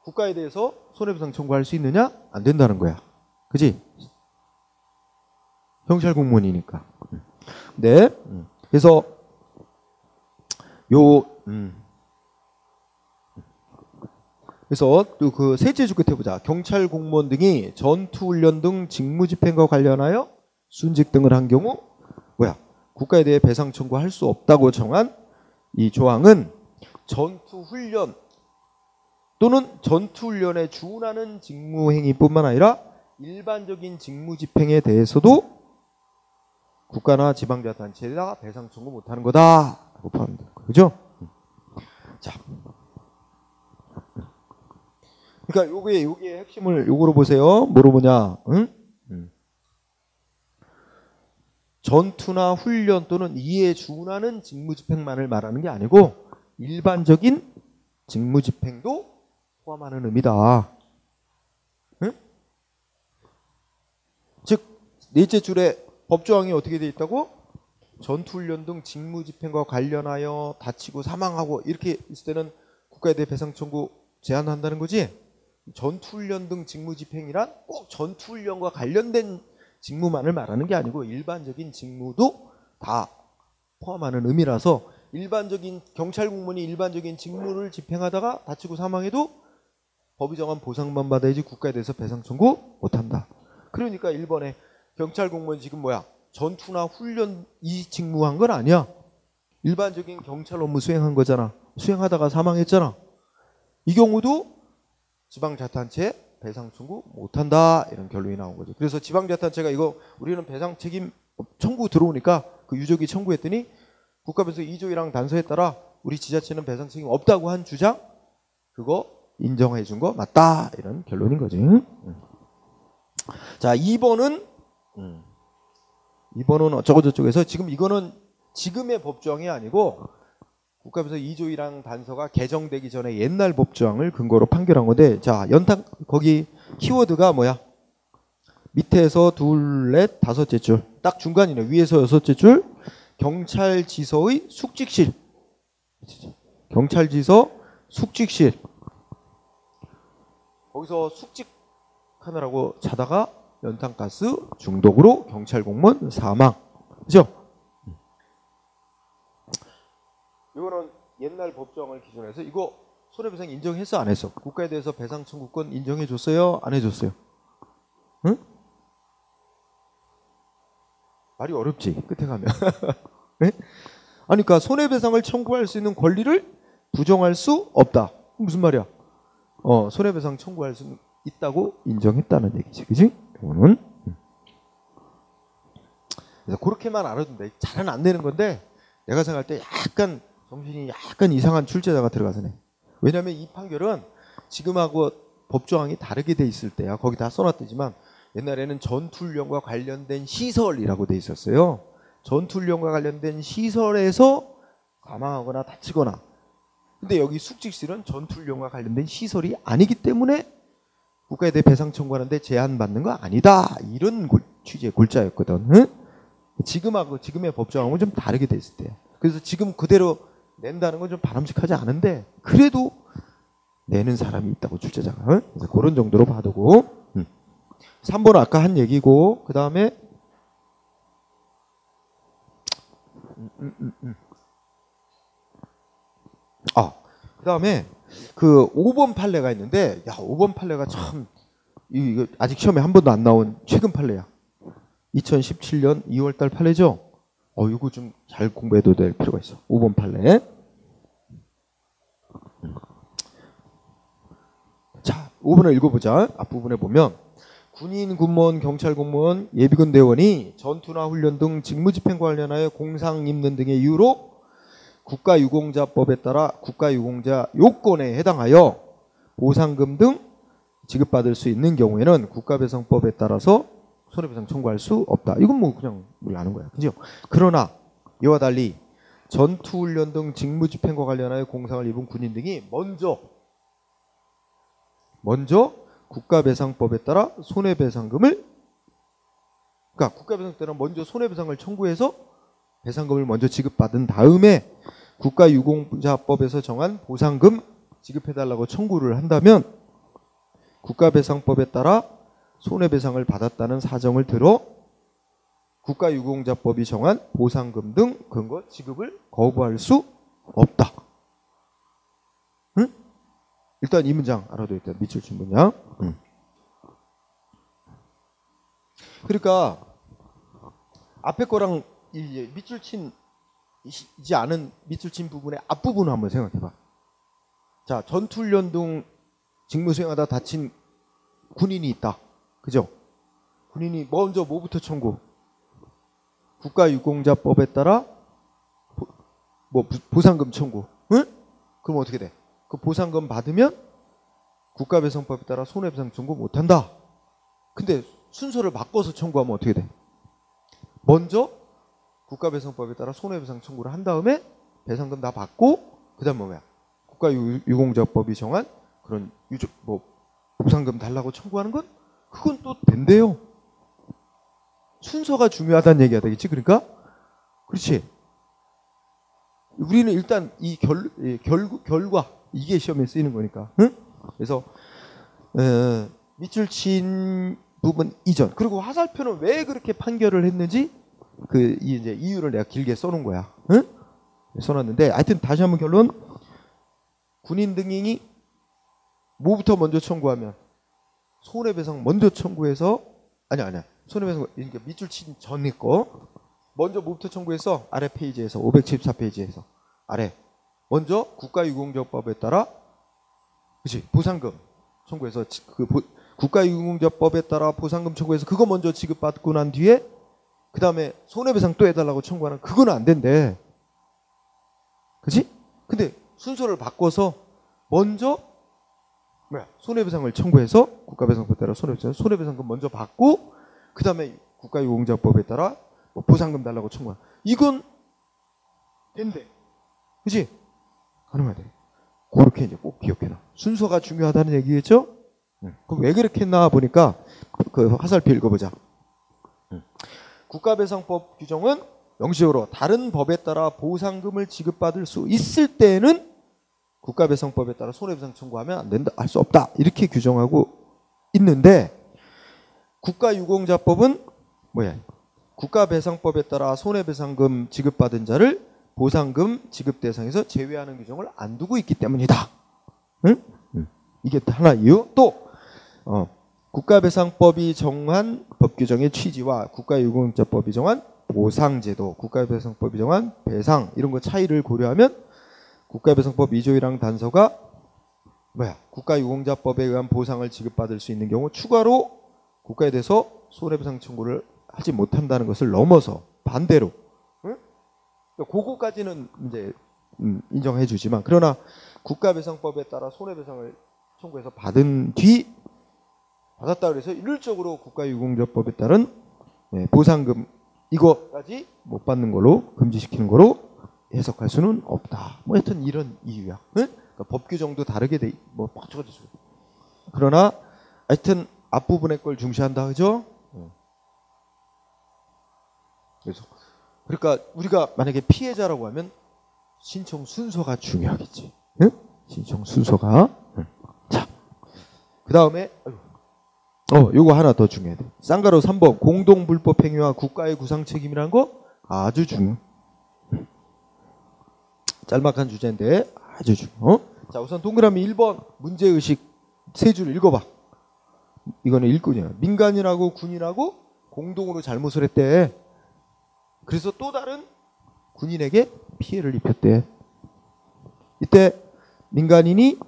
Speaker 1: 국가에 대해서 손해배상 청구할 수 있느냐? 안 된다는 거야. 그지? 경찰 공무원이니까. 네. 그래서 그래서 또 그 셋째 줄 끝에 보자. 경찰 공무원 등이 전투훈련 등 직무집행과 관련하여 순직 등을 한 경우 뭐야? 국가에 대해 배상 청구할 수 없다고 정한 이 조항은 전투훈련 또는 전투훈련에 준하는 직무행위뿐만 아니라 일반적인 직무집행에 대해서도 국가나 지방자치단체에다 배상 청구 못하는 거다라고 포함됩니다. 그죠? 자, 그러니까 요게 핵심을 요거로 보세요. 뭐로 보냐? 응? 전투나 훈련 또는 이에 준하는 직무집행만을 말하는 게 아니고 일반적인 직무집행도 포함하는 의미다. 응? 즉 넷째 줄에 법조항이 어떻게 되어 있다고? 전투훈련 등 직무집행과 관련하여 다치고 사망하고 이렇게 있을 때는 국가에 대해 배상 청구 제한한다는 거지. 전투훈련 등 직무집행이란 꼭 전투훈련과 관련된 직무만을 말하는 게 아니고 일반적인 직무도 다 포함하는 의미라서 일반적인 경찰 공무원이 일반적인 직무를 집행하다가 다치고 사망해도 법이 정한 보상만 받아야지 국가에 대해서 배상 청구 못한다. 그러니까 1번에 경찰 공무원 지금 뭐야? 전투나 훈련 이 직무한 건 아니야. 일반적인 경찰 업무 수행한 거잖아. 수행하다가 사망했잖아. 이 경우도 지방자탄체 배상 청구 못한다. 이런 결론이 나온 거죠. 그래서 지방자탄체가 이거 우리는 배상 책임 청구 들어오니까 그 유족이 청구했더니 국가배상 2조 1항 단서에 따라 우리 지자체는 배상 책임 없다고 한 주장 그거 인정해 준 거 맞다. 이런 결론인 거지. 자, 2번은 어쩌고저쩌고해서 지금 이거는 지금의 법조항이 아니고 국가배상 2조 1항 단서가 개정되기 전에 옛날 법조항을 근거로 판결한 건데, 자, 연탄 거기 키워드가 뭐야? 밑에서 둘, 넷, 다섯째 줄. 딱 중간이네. 위에서 여섯째 줄. 경찰지서의 숙직실. 경찰지서 숙직실. 거기서 숙직하느라고 자다가 연탄가스 중독으로 경찰 공무원 사망. 그죠? 이거는 옛날 법조항을 기준으로 해서 이거 손해배상 인정했어 안 했어? 국가에 대해서 배상 청구권 인정해 줬어요? 안 해줬어요? 응? 말이 어렵지 끝에 가면. 네? 아니 그러니까 손해배상을 청구할 수 있는 권리를 부정할 수 없다. 무슨 말이야? 손해배상 청구할 수 있다고 인정했다는 얘기지, 그지? 이거는. 그래서 그렇게만 알아두면 돼. 잘은 안 되는 건데 내가 생각할 때 약간 정신이 약간 이상한 출제자가 들어가서네. 왜냐하면 이 판결은 지금하고 법조항이 다르게 돼 있을 때야. 거기 다 써놨더지만 옛날에는 전투훈련과 관련된 시설이라고 돼 있었어요. 전투훈련과 관련된 시설에서 사망하거나 다치거나. 근데 여기 숙직실은 전투훈련과 관련된 시설이 아니기 때문에 국가에 대해 배상 청구하는데 제한받는 거 아니다. 이런 취지의 골자였거든. 응? 지금하고 지금의 법조항은 좀 다르게 돼 있을 때야. 그래서 지금 그대로 낸다는 건 좀 바람직하지 않은데 그래도 내는 사람이 있다고 출제자가. 응? 그래서 그런 정도로 봐두고. 3번은 아까 한 얘기고 그 다음에 그 다음에 그 5번 판례가 있는데, 야 5번 판례가 참 이거 아직 시험에 한 번도 안 나온 최근 판례야. 2017년 2월달 판례죠. 이거 좀 잘 공부해도 될 필요가 있어. 5번 판례. 자, 5번을 읽어보자. 앞부분에 보면 군인, 군무원, 경찰 공무원, 예비군 대원이 전투나 훈련 등 직무집행과 관련하여 공상 입는 등의 이유로 국가유공자법에 따라 국가유공자 요건에 해당하여 보상금 등 지급받을 수 있는 경우에는 국가배상법에 따라서 손해배상 청구할 수 없다. 이건 뭐 그냥 우리 아는 거야. 그죠? 그러나 이와 달리 전투훈련 등 직무집행과 관련하여 공상을 입은 군인 등이 먼저 국가배상법에 따라 손해배상금을, 그러니까 국가배상 때는 먼저 손해배상을 청구해서 배상금을 먼저 지급받은 다음에 국가유공자법에서 정한 보상금 지급해달라고 청구를 한다면 국가배상법에 따라 손해배상을 받았다는 사정을 들어 국가유공자법이 정한 보상금 등 근거 지급을 거부할 수 없다. 응? 일단 이 문장 알아둬야 돼. 밑줄 친 문장. 그러니까 앞에 거랑 이제 밑줄 치지 않은 밑줄 친 부분의 앞부분을 한번 생각해봐. 자, 전투훈련 등 직무 수행하다 다친 군인이 있다. 그죠? 군인이 먼저 뭐부터 청구? 국가유공자법에 따라 보상금 청구. 응? 그럼 어떻게 돼? 그 보상금 받으면 국가배상법에 따라 손해배상 청구 못한다. 근데 순서를 바꿔서 청구하면 어떻게 돼? 먼저 국가배상법에 따라 손해배상 청구를 한 다음에 배상금 다 받고 그 다음 뭐야? 국가유공자법이 정한 그런 보상금 달라고 청구하는 건 그건 또 된대요. 순서가 중요하다는 얘기가 되겠지. 그러니까 그렇지. 우리는 일단 이 결과 이게 시험에 쓰이는 거니까. 응? 그래서 밑줄 친 부분 이전, 그리고 화살표는 왜 그렇게 판결을 했는지 이제 이유를 내가 길게 써놓은 거야. 응? 써놨는데 하여튼 다시 한번 결론. 군인 등인이 뭐부터 먼저 청구하면 손해배상 먼저 청구해서 아니야 손해배상 이렇게 밑줄 친 전에 거 먼저 뭐부터 청구해서 아래 페이지에서 574페이지에서 아래 먼저 국가유공자법에 따라 그치 보상금 청구해서 국가유공자법에 따라 보상금 청구해서 그거 먼저 지급받고 난 뒤에 그 다음에 손해배상 또 해달라고 청구하는 그거는 안 된대. 그치? 근데 순서를 바꿔서 먼저 손해배상을 청구해서 국가배상법에 따라 손해배상금 먼저 받고 그 다음에 국가유공자법에 따라 뭐 보상금 달라고 청구하는 이건 된대. 그치? 가능하대. 그렇게 이제 꼭 기억해놔. 순서가 중요하다는 얘기겠죠? 그럼 왜 그렇게 했나 보니까 그 화살표 읽어보자. 국가배상법 규정은 명시적으로 다른 법에 따라 보상금을 지급받을 수 있을 때에는 국가배상법에 따라 손해배상 청구하면 안 된다, 할 수 없다 이렇게 규정하고 있는데 국가유공자법은 뭐야? 국가배상법에 따라 손해배상금 지급받은 자를 보상금 지급 대상에서 제외하는 규정을 안 두고 있기 때문이다. 응? 이게 하나 이유. 또 국가배상법이 정한 법 규정의 취지와 국가유공자법이 정한 보상제도, 국가배상법이 정한 배상 이런 거 차이를 고려하면 국가배상법 2조 1항 단서가 국가유공자법에 의한 보상을 지급받을 수 있는 경우 추가로 국가에 대해서 손해배상 청구를 하지 못한다는 것을 넘어서 반대로 그거까지는 이제 인정해 주지만 그러나 국가배상법에 따라 손해배상을 청구해서 받았다 그래서 일률적으로 국가유공자법에 따른 보상금 이거까지 못 받는 걸로 금지시키는 거로 해석할 수는 없다. 뭐 하여튼 이런 이유야. 그러니까 법 규정도 다르게 돼. 뭐 맞춰가지고. 그러나 하여튼 앞부분의 걸 중시한다, 그죠? 그래서 그러니까 우리가 만약에 피해자라고 하면 신청 순서가 중요하겠지. 응? 신청 순서가. 자, 그 다음에 요거 하나 더 중요해. 쌍가로 3번 공동불법행위와 국가의 구상책임이라는 거 아주 중요. 짤막한 주제인데 아주 중요. 자, 우선 동그라미 1번 문제의식 세 줄 읽어봐. 이거는 일꾼이야. 민간인하고 군인하고 공동으로 잘못을 했대. 그래서 또 다른 군인에게 피해를 입혔대. 이때 민간인이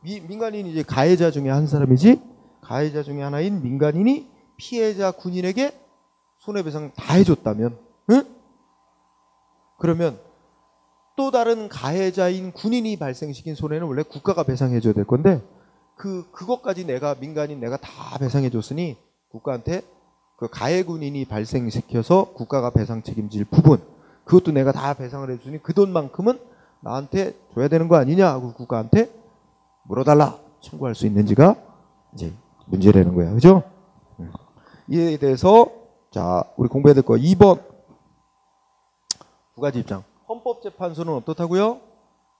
Speaker 1: 이제 가해자 중에 한 사람이지. 가해자 중에 하나인 민간인이 피해자 군인에게 손해배상 다 해줬다면, 응? 그러면 또 다른 가해자인 군인이 발생시킨 손해는 원래 국가가 배상해줘야 될 건데 그것까지 민간인 내가 다 배상해줬으니 국가한테 그 가해 군인이 발생시켜서 국가가 배상 책임질 부분 그것도 내가 다 배상을 해주니 그 돈만큼은 나한테 줘야 되는 거 아니냐 하고 국가한테 물어달라 청구할 수 있는지가 이제 문제라는 거야. 그죠? 이에 대해서 자 우리 공부해야 될 거 2번 두 가지 입장. 헌법재판소는 어떻다고요?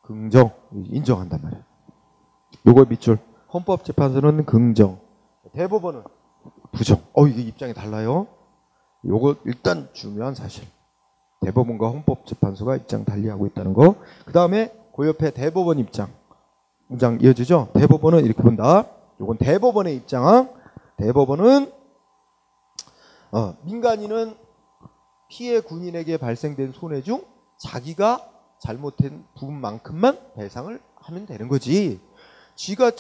Speaker 1: 긍정. 인정한단 말이야. 요거 밑줄. 헌법재판소는 긍정. 대법원은 부정. 이게 입장이 달라요. 요거 일단 중요한 사실. 대법원과 헌법재판소가 입장 달리하고 있다는 거. 그 다음에 그 옆에 대법원 입장. 문장 이어지죠? 대법원은 이렇게 본다. 요건 대법원의 입장. 대법원은 민간인은 피해 군인에게 발생된 손해 중 자기가 잘못한 부분만큼만 배상을 하면 되는 거지. 지가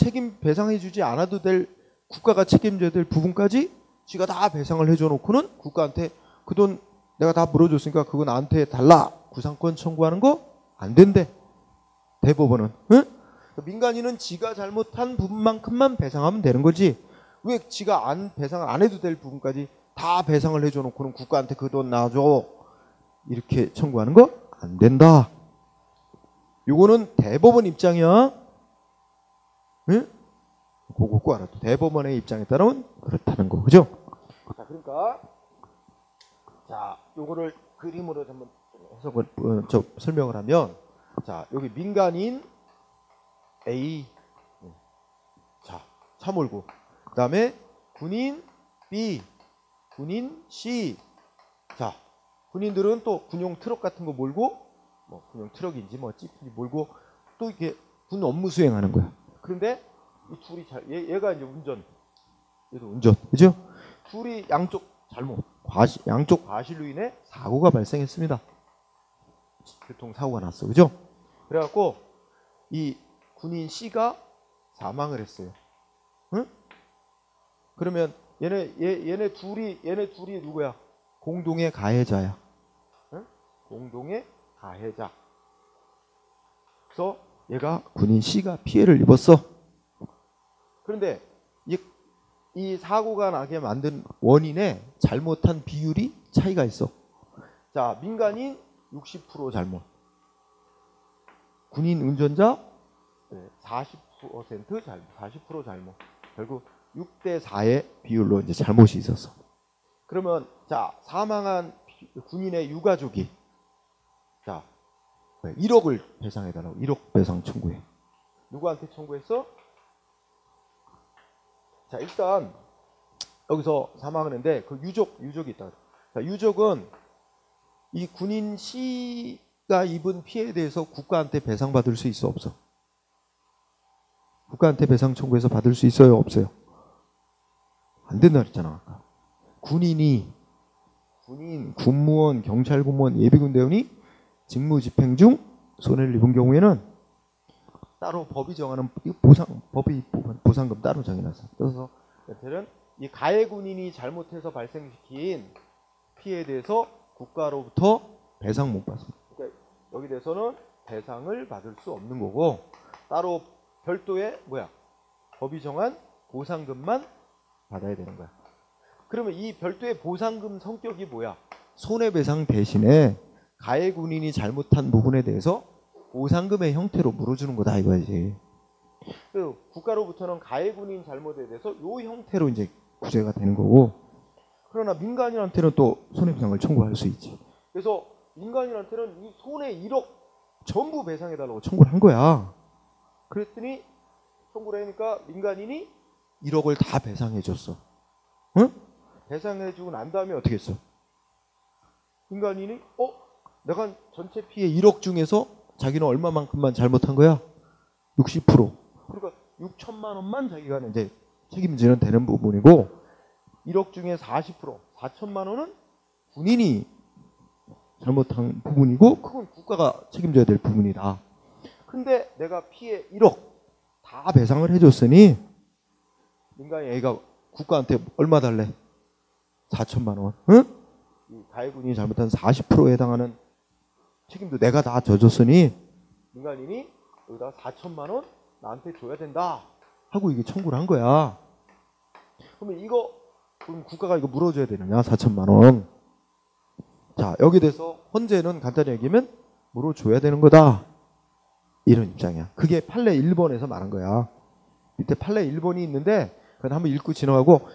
Speaker 1: 배상해주지 않아도 될 국가가 책임져야 될 부분까지 지가 다 배상을 해줘놓고는 국가한테 그 돈 내가 다 물어줬으니까 그거 나한테 달라 구상권 청구하는 거 안 된대. 대법원은. 응? 민간인은 지가 잘못한 부분만큼만 배상하면 되는 거지. 왜 지가 배상을 안 해도 될 부분까지 다 배상을 해줘놓고는 국가한테 그 돈 놔줘 이렇게 청구하는 거 안 된다. 요거는 대법원 입장이야. 응? 그거 꼭 알아도 대법원의 입장에 따르면 그렇다는 거. 그죠? 자, 그러니까 자, 요거를 그림으로 한번 해석을 설명을 하면 자, 여기 민간인 A 자, 참mol구. 그다음에 군인 B, 군인 C. 자, 군인들은 또 군용 트럭 같은 거 몰고 뭐 군용 트럭인지 뭐 찌푸리 몰고 또 이렇게 군 업무 수행하는 거야. 그런데 이 둘이 얘가 이제 운전, 얘도 운전, 그죠? 둘이 양쪽 잘못, 양쪽 과실로 인해 사고가 발생했습니다. 교통사고가 났어, 그죠? 그래갖고 이 군인 C가 사망을 했어요. 응? 그러면 얘네 둘이 누구야? 공동의 가해자야. 응? 공동의 가해자. 그래서 얘가 군인 C가 피해를 입었어. 그런데 이 사고가 나게 만든 원인에 잘못한 비율이 차이가 있어. 자, 민간인 60% 잘못, 군인 운전자 40% 잘못, 40% 잘못. 결국 6대 4의 비율로 이제 잘못이 있었어. 그러면 자, 사망한 군인의 유가족이 자 1억을 배상해달라고 1억 배상 청구해. 누구한테 청구했어? 자, 일단 여기서 사망을 했는데 그 유족이 있다. 자, 유족은 이 군인 C가 입은 피해에 대해서 국가한테 배상받을 수 있어, 없어? 국가한테 배상 청구해서 받을 수 있어요, 없어요? 안 된다 그랬잖아. 아까. 군인, 군무원, 경찰 공무원, 예비군대원이 직무집행 중 손해를 입은 경우에는 따로 법이 정하는 보상금 따로 정해놨어. 그래서 여태는 이 가해 군인이 잘못해서 발생시킨 피해에 대해서 국가로부터 배상 못 받습니다. 그러니까 여기 대해서는 배상을 받을 수 없는 거고 따로 별도의 법이 정한 보상금만 받아야 되는 거야. 그러면 이 별도의 보상금 성격이 뭐야? 손해배상 대신에 가해 군인이 잘못한 부분에 대해서 보상금의 형태로 물어주는 거다 이거지. 그 국가로부터는 가해 군인 잘못에 대해서 요 형태로 이제 구제가 되는 거고, 그러나 민간인한테는 또 손해배상을 청구할 수 있지. 그래서 민간인한테는 이 손해 1억 전부 배상해달라고 청구를 한 거야. 그랬더니 청구를 하니까 민간인이 1억을 다 배상해줬어. 응? 배상해주고 난 다음에 어떻게 했어? 민간인이 내가 전체 피해 1억 중에서 자기는 얼마만큼만 잘못한 거야? 60%. 그러니까 6천만 원만 자기가 이제 책임지는 되는 부분이고 1억 중에 40%, 4천만 원은 군인이 잘못한 부분이고 그건 국가가 책임져야 될 부분이다. 근데 내가 피해 1억 다 배상을 해줬으니 민간인 A가 국가한테 얼마 달래? 4천만 원. 응? 이 가해군이 잘못한 40%에 해당하는 책임도 내가 다 져줬으니 민간인이 여기다가 4천만 원 나한테 줘야 된다 하고 이게 청구를 한 거야. 그러면 그럼 국가가 이거 물어줘야 되느냐? 4천만 원. 자, 여기 대해서 헌재는 간단히 얘기하면 물어줘야 되는 거다. 이런 입장이야. 그게 판례 1번에서 말한 거야. 밑에 판례 1번이 있는데 그건 한번 읽고 지나가고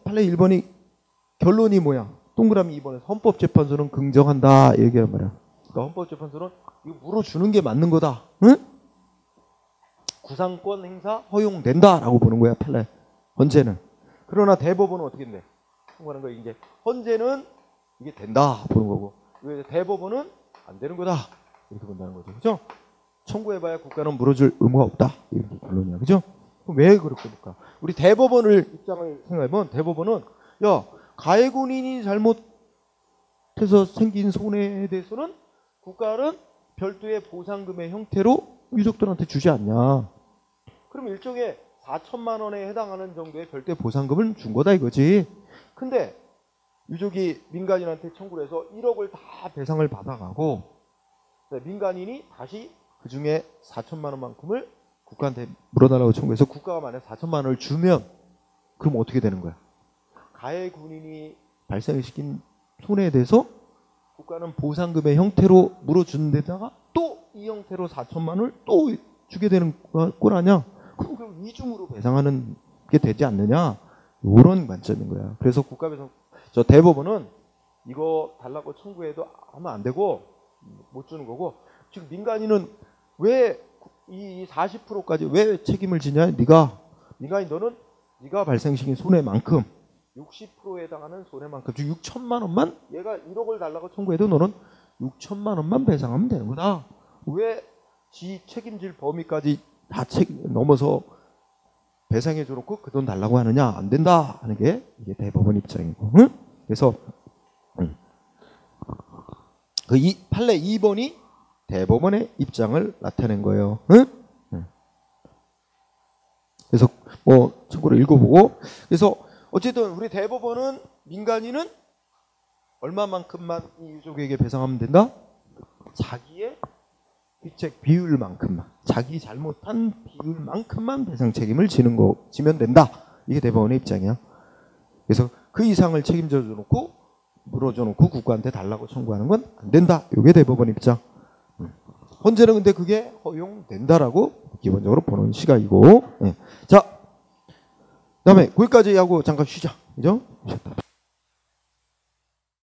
Speaker 1: 판례 1번이 결론이 뭐야? 동그라미 2번에서 헌법재판소는 긍정한다 얘기한 말이야. 그러니까 헌법재판소는 이거 물어주는 게 맞는 거다. 응? 구상권 행사 허용된다라고 보는 거야. 판례 헌재는. 그러나 대법원은 어떻게 돼? 하는 거야. 이제 헌재는 이게 된다 보는 거고 대법원은 안 되는 거다 이렇게 본다는 거죠. 그죠? 청구해봐야 국가는 물어줄 의무가 없다 이렇게 결론이야. 그죠? 그럼 왜 그렇게 볼까? 우리 대법원을 입장을 생각해보면 대법원은 가해 군인이 잘못해서 생긴 손해에 대해서는 국가는 별도의 보상금의 형태로 유족들한테 주지 않냐. 그럼 일종의 4천만 원에 해당하는 정도의 별도의 보상금을 준 거다 이거지. 근데 유족이 민간인한테 청구를 해서 1억을 다 배상을 받아가고 민간인이 다시 그중에 4천만 원만큼을 국가한테 물어달라고 청구해서 국가가 만약 4천만 원을 주면 그럼 어떻게 되는 거야? 가해 군인이 발생시킨 손해에 대해서 국가는 보상금의 형태로 물어주는 데다가 또 이 형태로 4천만 원을 또 주게 되는 꼴 아니야? 그럼 이중으로 배상하는 게 되지 않느냐? 이런 관점인 거야. 그래서 대법원은 이거 달라고 청구해도 하면 안 되고 못 주는 거고, 지금 민간인은 왜 이 40%까지 왜 책임을 지냐? 민간인 너는 네가 발생시킨 손해만큼 60%에 해당하는 손해만큼, 즉 6천만 원만, 얘가 1억을 달라고 청구해도 너는 6천만 원만 배상하면 되는 거다. 왜 지 책임질 범위까지 다 넘어서 배상해 줘놓고 그 돈 달라고 하느냐? 안 된다 하는 게 이게 대법원 입장이고. 응? 그래서 그 판례 2번이 대법원의 입장을 나타낸 거예요. 응? 그래서 뭐 참고로 읽어보고, 그래서 어쨌든 우리 대법원은 민간인은 얼마만큼만 이 유족에게 배상하면 된다? 자기의 휘책 비율만큼만, 자기 잘못한 비율만큼만 배상 책임을 지면 된다. 이게 대법원의 입장이야. 그래서 그 이상을 책임져 놓고 물어줘 놓고 국가한테 달라고 청구하는 건 안 된다. 이게 대법원 입장. 헌재는 근데 그게 허용된다라고 기본적으로 보는 시각이고. 자, 그다음에 거기까지 하고 잠깐 쉬자. 그죠? 쉬었다.